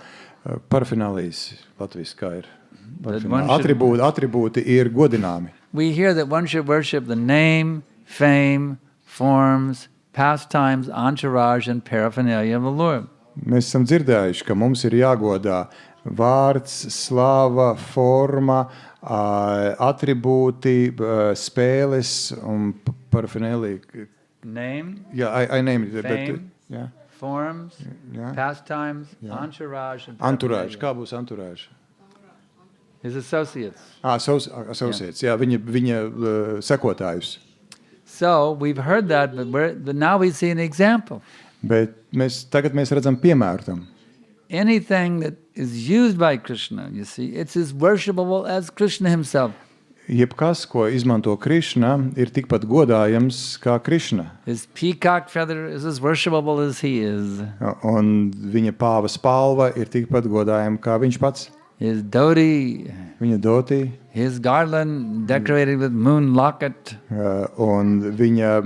parafernālijas latviski kā ir. Atribūti ir godināmi. We hear that one should worship the name, fame, forms, pastimes, entourage, and paraphernalia of the Lord. Mēs esam dzirdējuši, ka mums ir jāgodā vārds, slava, forma, atribūti, spēles un paraphernalia. Name, I name it. fame, Yeah. forms, pastimes, entourage, and Entourage. paraphernalia. Kā būs entourage? His associates. Associates. Jā, viņa sekotājus. So we've heard that, but now we see an example. Bet tagad mēs redzam piemēru tam. Anything that is used by Krishna, you see, it's as worshipable as Krishna himself. Jebkas, ko izmanto Krišna, ir tikpat godājams kā Krišna. His peacock feather is as worshipable as he is. Un viņa pāva spalva ir tikpat godājama kā viņš pats. His dhoti, Viņa doti, his garland decorated with moon locket. un viņa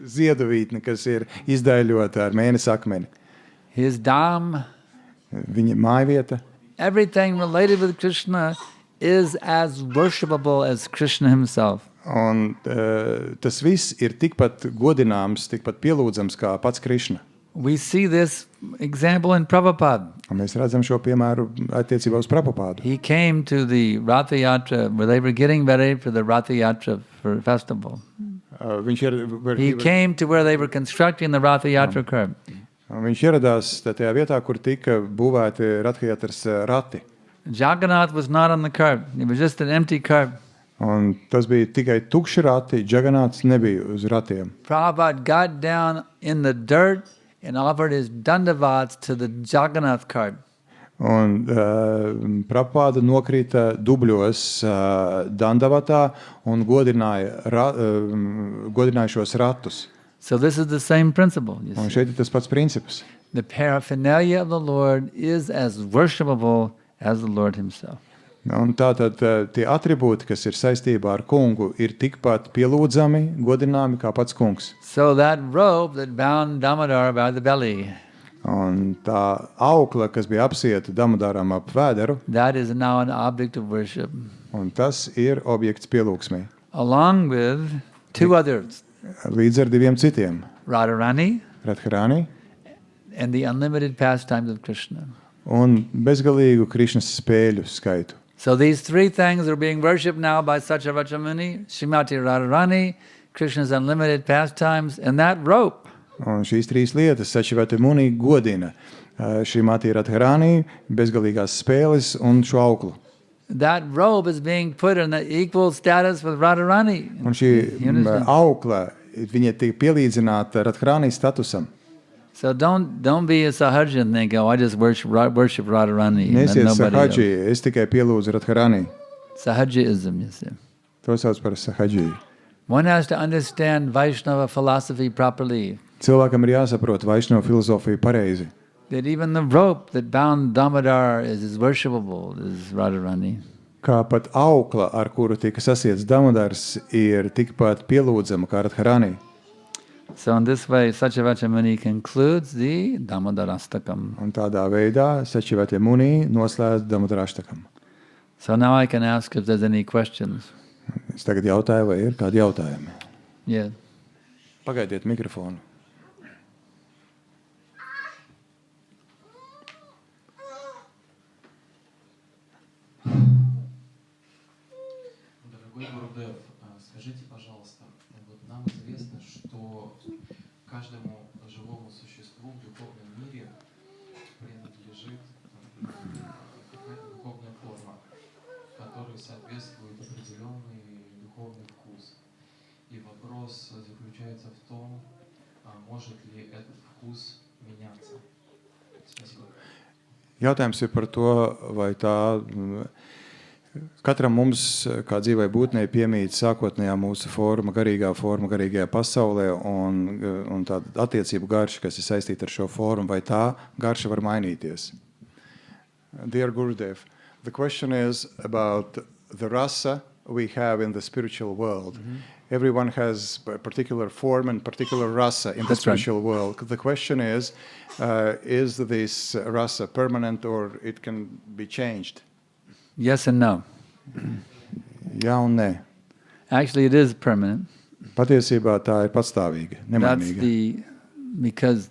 ziedavītne, kas ir izdaļota ar mēnesi akmeni. His dham, Viņa mājvieta. everything related with Krishna is as worshipable as Krishna himself. Un tas viss ir tikpat godināms, tikpat pielūdzams kā pats Krišna. We see this example in Prabhupada. Un mēs redzam šo piemēru attiecībā uz Prabhupādu. He came to the Ratha Yatra where they were getting ready for the Ratha Yatra for festival. He came to where they were constructing the Ratha Yatra curb. Viņš ieradās tajā vietā, kur tika būvēti Rathayatras rati. Jagannath was not on the curb. It was just an empty curb. Un tas bija tikai tukši rati, Jagannaths nebija uz ratiem. Prabhupada got down in the dirt and offered his dandavats to the Jagannath cart. Un Prabhupāda nokrita dubļos Dandavatā un godināja šos ratus. So this is the same principle. You Un see. šeit ir tas pats princips. The paraphernalia of the Lord is as worshipable as the Lord himself. Un tātad tie atribūti, kas ir saistībā ar kungu, ir tikpat pielūdzami, godināmi kā pats kungs. So that robe that bound Damodar by the belly, Un tā aukla, kas bija apsieta Damodaram ap vēderu, that is now an object of worship, un tas ir objekts pielūgsmei. along with two others, Līdz ar diviem citiem. Radharani Radharani and the unlimited pastimes of Krishna. un bezgalīgu Krišnas spēļu skaitu. So these three things are being worshipped now by Satyavāca Muni, Srimati Radharani, Krishna's unlimited pastimes, and that rope. Un šīs trīs lietas Satyavāca Muni godina Srimati Radharani, bezgalīgās spēles un šo auklu. That robe is being put in the equal status with Radharani. Un šī You understand? aukla, viņa tiek pielīdzināta Radharani statusam. So don't be a sahaja and think, oh, I just worship Radharani. And Nesiet then nobody sahaji, else. es tikai pielūdzu Radharani. Sahajaism, you see. To sauc par sahaji. One has to understand Vaishnava philosophy properly. Cilvēkam ir jāsaprot Vaišnava filozofiju pareizi. That even the rope that bound Damodar is as worshipable as Radharani. Kā pat aukla, ar kuru tika sasiets Damodars, ir tikpat pielūdzama kā Radharani. So in this way, Satyavāca Muni concludes the Damodarashtakam. Un tādā veidā Satyavāca Muni noslēdz Damodarashtakam. So now I can ask if there's any questions. Es tagad jautāju, vai ir kādi jautājumi. Yeah. Pagaidiet mikrofonu. Дорогой Гурудев, скажите, пожалуйста, вот нам известно, что каждому живому существу в духовном мире принадлежит какая-то духовная форма, которой соответствует определенный духовный вкус. И вопрос заключается в том, может ли этот вкус меняться. Спасибо. Jautājums ir par to, vai tā katram mums, kā dzīvai būtnei, piemīt sākotnējā mūsu forma, garīgajā pasaulē un tāda attiecību garša, kas ir saistīta ar šo formu, vai tā garša var mainīties. Dear Gurudev, the question is about the rasa we have in the spiritual world. Everyone has a particular form and particular rasa in the spiritual world. The question is this rasa permanent or it can be changed? Yes and no. Jā un nē. Actually, it is permanent. Patiesībā tā ir patstāvīga, nemainīga. Because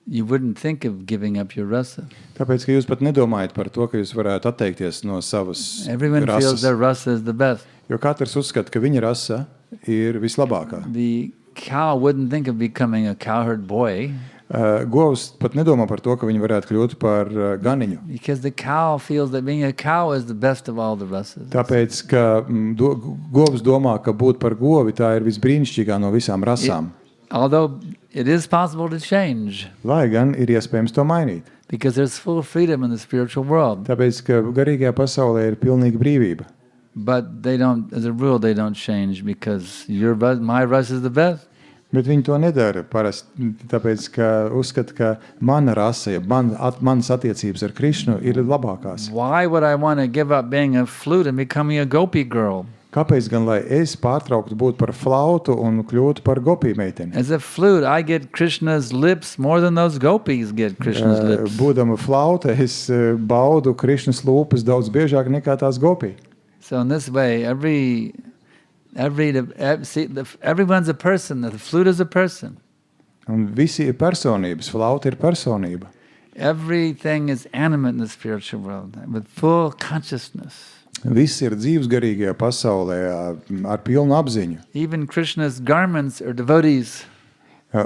you wouldn't think of giving up your rasa. Tāpēc, ka jūs pat nedomājat par to, ka jūs varētu atteikties no savas Everyone feels their rasa is the best. Jo katrs uzskata, ka viņa rasa ir vislabākā. The cow wouldn't think of becoming a cowherd boy. Govs pat nedomā par to, ka viņi varētu kļūt par ganiņu. Because the cow feels that being a cow is the best of all the rasas. Tāpēc, ka govs domā, ka būt par govi tā ir visbrīnišķīgā no visām rasām. Although it is possible to change. Lai gan ir iespējams to mainīt. Because there's full freedom in the spiritual world. Tāpēc, ka garīgajā pasaulē ir pilnīga brīvība. But they don't, as a rule, they don't change because my rasa is the best. Bet viņi to nedara parasti, tāpēc, ka uzskata, ka mana rasa, manas attiecības ar Krišnu ir labākās. Why would I want to give up being a flute and becoming a gopi girl? Kāpēc gan, lai es pārtrauktu būt par flautu un kļūtu par gopi meiteni? As a flute, I get Krishna's lips more than those gopis get Krishna's lips. Būdama flauta, es baudu Krišnas lūpas daudz biežāk nekā tās gopi. So in this way, everyone's a person. The flute is a person. Un visi ir personības, flauta ir personība. Everything is animate in the spiritual world with full consciousness. Viss ir dzīves garīgajā pasaulē ar pilnu apziņu. Even Krishna's garments are devotees.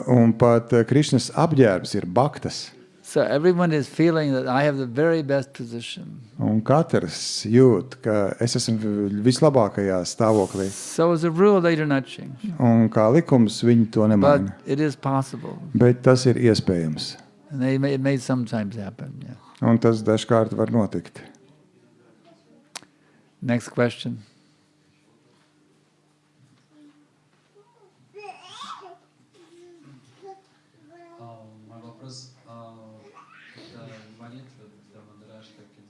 Un pat Krišnas apģērbs ir bhaktas. So everyone is feeling that I have the very best position. Un katrs jūt, ka es esmu vislabākajā stāvoklī. So as a rule, they do not change. Un kā likums viņi to nemaina. But it is possible. Bet tas ir iespējams. And it may sometimes happen. Yeah. Un tas dažkārt var notikt. Next question. Мой вопрос, молитва Damodarashtakam,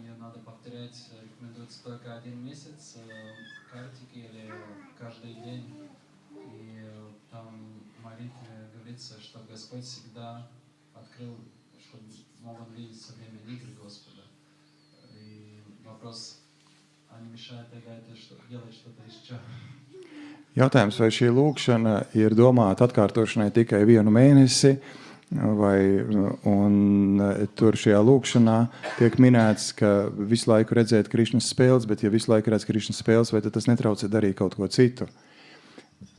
ее надо повторять, рекомендуется только 1 месяц картики или каждый день. И там в молитве говорится, что Господь всегда открыл, чтобы мог он видеть со временем игры Господа. И вопрос, а не мешает тогда это делать что-то еще? Jautājums, vai šī lūkšana ir domāta atkārtošanai tikai 1 mēnesi, un tur šajā lūkšanā tiek minēts, ka visu laiku redzēt Krišnas spēles, bet ja visu laiku redz Krišnas spēles, vai tad tas netraucē darīt kaut ko citu?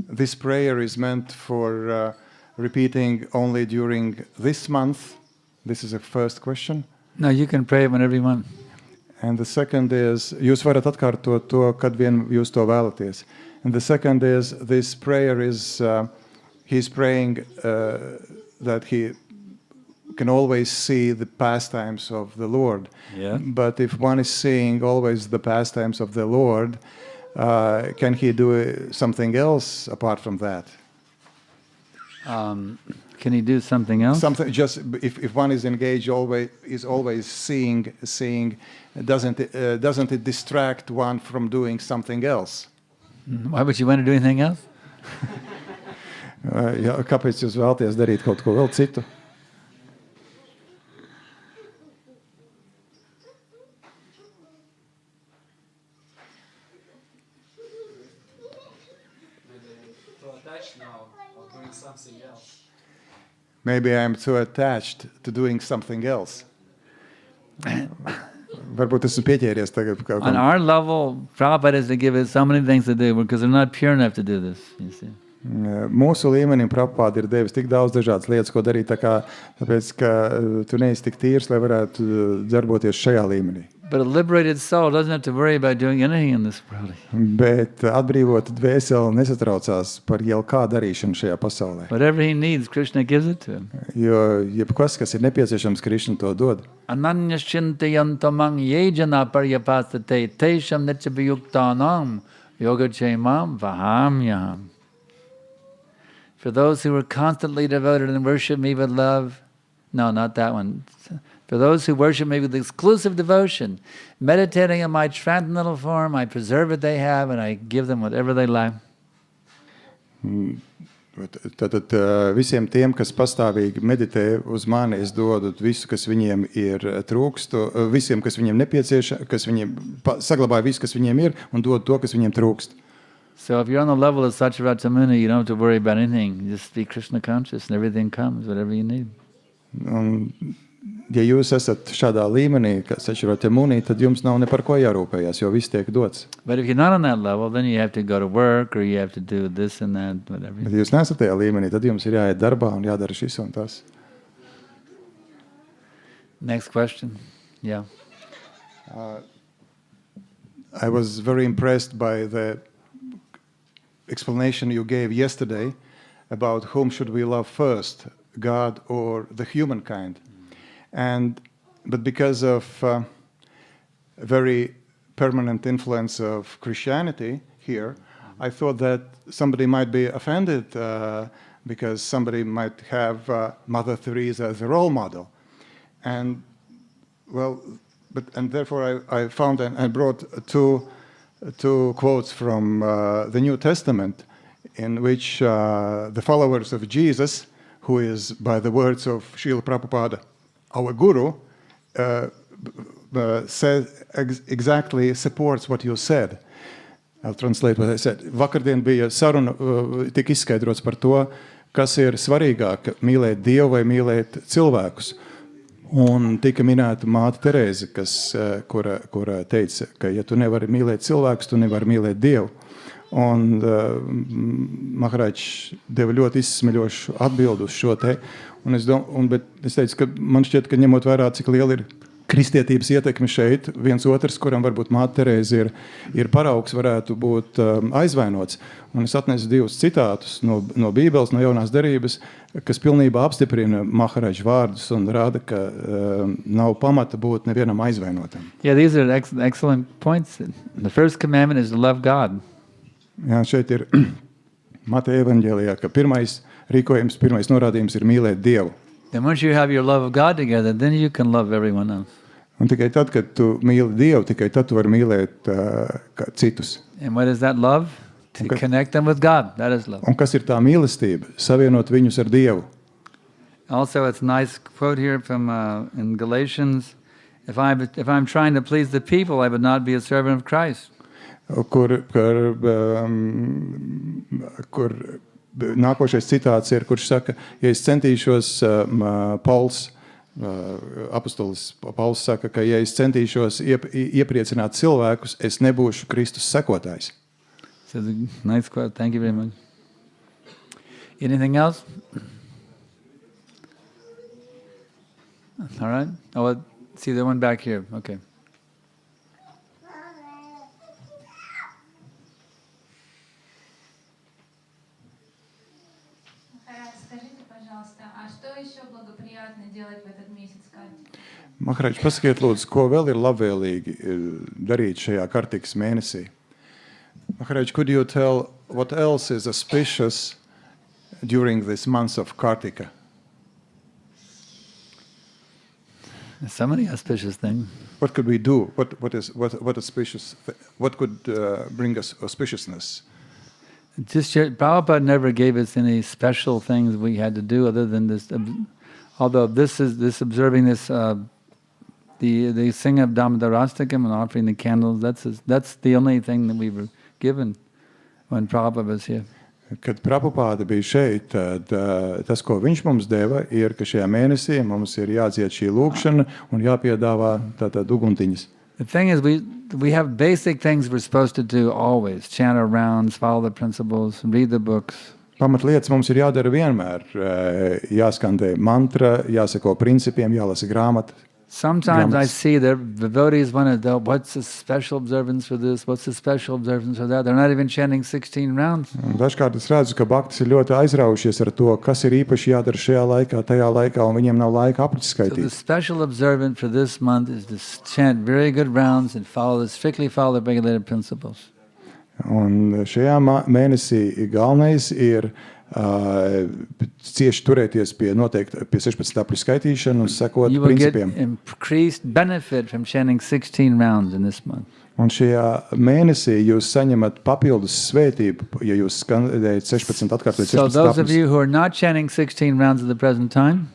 This prayer is meant for repeating only during this month. This is the first question. No, you can pray whenever you want. And the second is, jūs varat atkārtot to, kad vien jūs to vēlaties. And the second is, this prayer is, he's praying that he can always see the pastimes of the Lord. Yeah. But if one is seeing always the pastimes of the Lord, can he do something else apart from that? Can he do something else? Something just if one is engaged, always seeing, doesn't it distract one from doing something else? Why would you want to do anything else? Kāpēc jūs vēlaties darīt kaut ko vēl citu? doing something else. Maybe I'm too attached to doing something else. Varbūt esmu pieķēries tagad kaut On kam. our level, Prabhupada has to give us so many things to do because they're not pure enough to do this, you see. Mūsu līmenim Prabhupāda ir devis tik daudz dažādas lietas, ko darīt, tāpēc, ka tu neesi tik tīrs, lai varētu darboties šajā līmenī. But a liberated soul doesn't have to worry about doing anything in this world. Bet atbrīvota dvēsele nesatraucās par jau kā darīšanu šajā pasaulē. Whatever he needs, Krishna gives it to him. Jo jebkas, kas ir nepieciešams, Krišna to dod. Ananyashintayantamang yejana paryapastate tesham nechabhayuktanam yogachemam vahamyaham. For those who are constantly devoted and worship me with love, no, not that one. For those who worship me with exclusive devotion, meditating on my transcendental form, I preserve what they have and I give them whatever they like. Tātad visiem tiem, kas pastāvīgi meditē uz mani, es dodu visu, kas viņiem ir trūkst, visiem, kas viņiem nepieciešams, kas viņiem saglabāja visu, kas viņiem ir, un dod to, kas viņiem trūkst. So if you're on the level of Satyvrata Muni, you don't have to worry about anything. You just be Krishna conscious and everything comes, whatever you need. Un, ja jūs esat šādā līmenī, kā Satyvrata Muni, tad jums nav ne par ko jārūpējās, jo viss tiek dots. But if you're not on that level, then you have to go to work or you have to do this and that, whatever. Bet ja jūs nesat tajā līmenī, tad jums ir jāiet darbā un jādara šis un tas. Next question. Yeah. I was very impressed by the explanation you gave yesterday about whom should we love first, God or the humankind. But because of a very permanent influence of Christianity here, I thought that somebody might be offended because somebody might have Mother Teresa as a role model. And therefore I found and I brought two quotes from the New Testament in which the followers of Jesus, who is, by the words of Srila Prabhupada, our guru, exactly supports what you said. I'll translate what I said. Vakardien bija saruna, tika izskaidrots par to, kas ir svarīgāk, mīlēt Dievu vai mīlēt cilvēkus. Un tika minēta māte Terēze, kura teica, ka ja tu nevari mīlēt cilvēkus, tu nevari mīlēt Dievu. Un Maharaj deva ļoti izsmeļošu atbildu uz šo te. Bet es teicu, ka man šķiet, ka ņemot vērā, cik liela ir kristietības ietekme šeit, viens otrs, kuram varbūt māte Terēze ir paraugs, varētu būt aizvainots. Un es atnesu divus citātus no Bībeles, no jaunās derības, kas pilnībā apstiprina Maharaj vārdus un rāda, ka nav pamata būt nevienam aizvainotam. Yeah, these are excellent points. The first commandment is to love God. Jā, šeit ir Mateja evaņģēlijā, ka pirmais rīkojums, pirmais norādījums ir mīlēt Dievu. Then once you have your love of God together, then you can love everyone else. Un tikai tad, kad tu mīli Dievu, tikai tad tu vari mīlēt citus. And what is that love? To connect them with God. That is love. Un kas ir tā mīlestība? Savienot viņus ar Dievu. Also, it's a nice quote here from in Galatians. If I'm trying to please the people, I would not be a servant of Christ. Kur nākošais citāts ir, kurš saka, ja es centīšos, apostolis Pauls saka, ka ja es centīšos iepriecināt cilvēkus, es nebūšu Kristus sekotājs. So nice quote. Thank you very much. Anything else? All right. Oh, see the one back here. Okay. Maharaj, pasakiet lūdzu, ko vēl ir labvēlīgi darīt šajā kartikas mēnesī? Maharaj, could you tell what else is auspicious during this month of Kartika? So many auspicious things. What could we do? What auspicious? What could bring us auspiciousness? Just Prabhupada never gave us any special things we had to do other than this. Although this observing this, the singing of Damodarashtakam and offering the candles. That's the only thing that we were given when Prabhupada was here. Kad Prabhupāda bija šeit, tad tas, ko viņš mums deva, ir, ka šajā mēnesī mums ir jādzied šī lūkšana un jāpiedāvā tātad uguntiņas. The thing is, we have basic things we're supposed to do always. Chant our rounds, follow the principles, read the books. Pamatlietas mums ir jādara vienmēr. Jāskandē mantra, jāsako principiem, jālasa grāmata. Sometimes I see that devotees want to know what's the special observance for this, what's the special observance for that. They're not even chanting 16 rounds. Dažkārt es redzu, ka bhaktis ir ļoti aizraujušies ar to, kas ir īpaši jādara šajā laikā, tajā laikā, un viņiem nav laika apriķis So the skaitīt. special observance for this month is to chant very good rounds and strictly follow the regulated principles. Un šajā mēnesī galvenais ir cieši turēties pie 16 apļu skaitīšanu un sekot You will get principiem. increased benefit from chanting 16 rounds in this month. Un šajā mēnesī jūs saņemat papildus svētību, ja jūs skandējat 16 atkārtot So 16 those of apļus. you who are not chanting 16 rounds at the present time,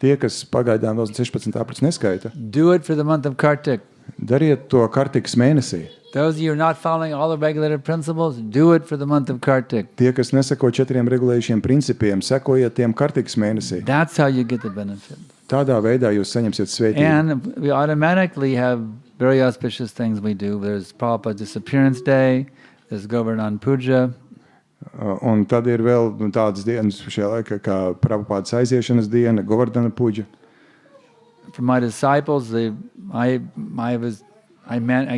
Tie, kas pagaidām vēl 16 apļus neskaita, do it for the month of Kartik. dariet to Kartikas mēnesī. Those of you who are not following all the regulated principles, do it for the month of Kartik. Tie, kas neseko 4 regulējušiem principiem, sekojiet tiem Kartikas mēnesī. That's how you get the benefit. Tādā veidā jūs saņemsiet svētību. And we automatically have very auspicious things we do. There's Prabhupada's disappearance day, there's Govardhan Puja. Un tad ir vēl tādas dienas šajā laikā, kā Prabhupādas aiziešanas diena, Govardhana puģa. For my disciples, I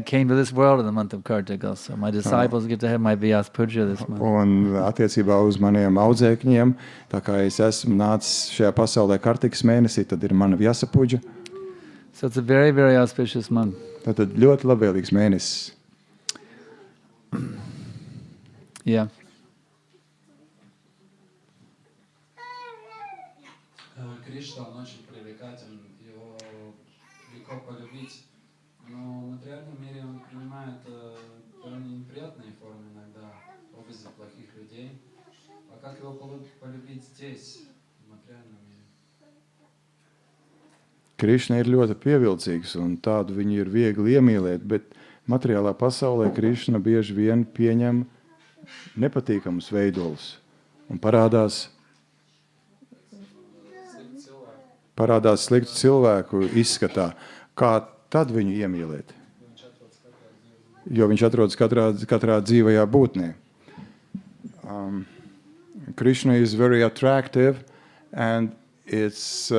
came to this world in the month of Kartik also. My disciples get to have my Vyas Puja this month. Un attiecībā uz maniem audzēkņiem, tā kā es esmu nācis šajā pasaulē Kartikas mēnesī, tad ir mana Vyasa puģa. So it's a very, very auspicious month. Tātad ļoti labvēlīgs mēnesis. Yeah. Кришна, он очень привлекателен, его легко полюбить, но в материальном мире он принимает довольно неприятные формы иногда, образы плохих людей. А как его полюбить здесь, в материальном мире? Krišna ir ļoti pievilcīgs un tādu viņu ir viegli iemīlēt, bet materiālā pasaulē Krišna bieži vien pieņem nepatīkamus veidolus un parādās sliktu cilvēku izskatā. Kā tad viņu iemīlēt? Jo viņš atrodas katrā dzīvajā būtnē. Krishna is very attractive and it's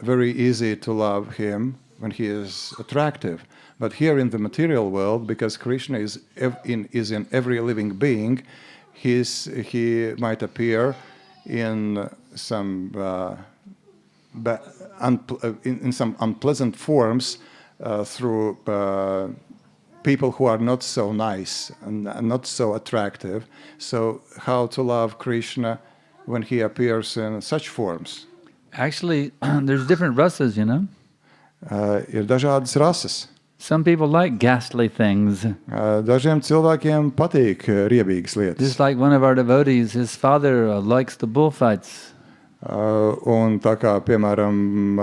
very easy to love him when he is attractive. But here in the material world, because Krishna is in every living being, he might appear in some in some unpleasant forms through people who are not so nice and not so attractive. So how to love Krishna when he appears in such forms? Actually, there's different rasas, you know. Ir dažādas rases. Some people like ghastly things. Dažiem cilvēkiem patīk riebīgas lietas. Just like one of our devotees, his father likes the bullfights. Un tā kā, piemēram,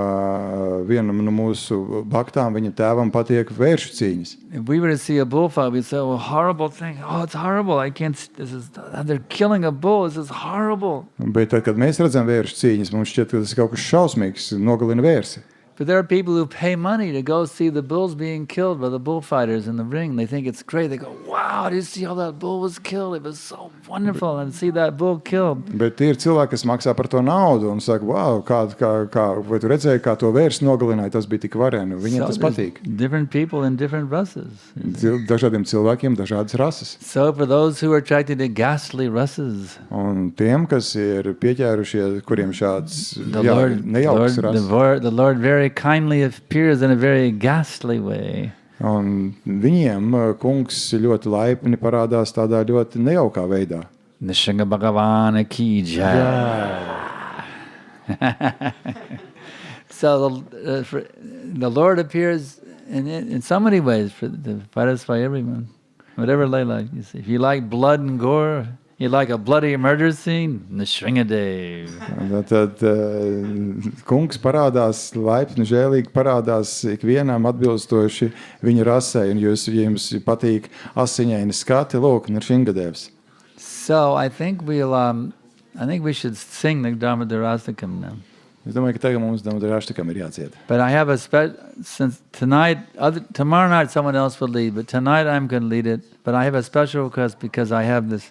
vienam no mūsu baktām, viņa tēvam patiek vēršu cīņas. If we were to see a bullfight, we'd say, "Oh, horrible thing! Oh, it's horrible! They're killing a bull. This is horrible." Bet tad, kad mēs redzam vēršu cīņas, mums šķiet, ka tas ir kaut kas šausmīgs, nogalina vērsi. But there are people who pay money to go see the bulls being killed by the bullfighters in the ring. They think it's great. They go, "Wow, did you see how that bull was killed? It was so wonderful and see that bull killed." Bet ir cilvēki, kas maksā par to naudu un saka, wow, vai tu redzēji, kā to vērsi nogalināja, tas bija tik vareni. Viņiem tas patīk. Different people in different races. Dažādiem cilvēkiem dažādas rases. So for those who are attracted to ghastly races, Un tiem, kas ir pieķērušies, kuriem šāds nejauks rases. the Lord very kindly appears in a very ghastly way. Un viņiem kungs ļoti laipni parādās tādā ļoti nejaukā veidā. Nishinga Bhagavana ki jai. So the Lord appears in so many ways to satisfy everyone. Whatever they like. You see. If you like blood and gore, you like a bloody murder scene, Nishringadev. Tad kungs parādās, laipni žēlīgi parādās ikvienam atbilstoši viņa rasei, un ja jums patīk asiņaini skati, lūk, Nishringadevs. So I think we should sing the Damodarashtakam now. Es domāju, ka tagad mums Damodarashtakam ir jādzied. But I have since tonight, tomorrow night someone else will lead, but tonight I'm going to lead it. But I have a special request because I have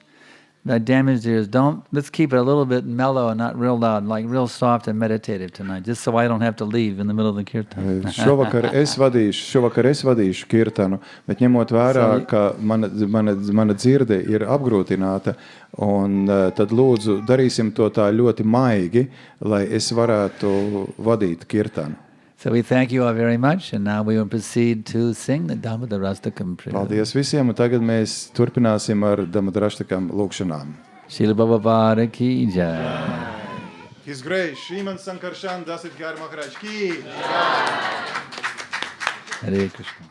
my damaged ears. Let's keep it a little bit mellow and not real loud, like real soft and meditative tonight, just so I don't have to leave in the middle of the kirtan. Šovakar es vadīšu kirtanu, bet ņemot vērā, ka mana dzirde ir apgrūtināta, un tad lūdzu darīsim to tā ļoti maigi, lai es varētu vadīt kirtanu. So we thank you all very much, and now we will proceed to sing the Damodarashtakam prayer. Paldies visiem, un tagad mēs turpināsim ar Damodarashtakam lūkšanām. Srila Prabhupada ki jai. His Grace, Sriman Sankarshan, Adhikari Maharaj ki. Hare Krishna.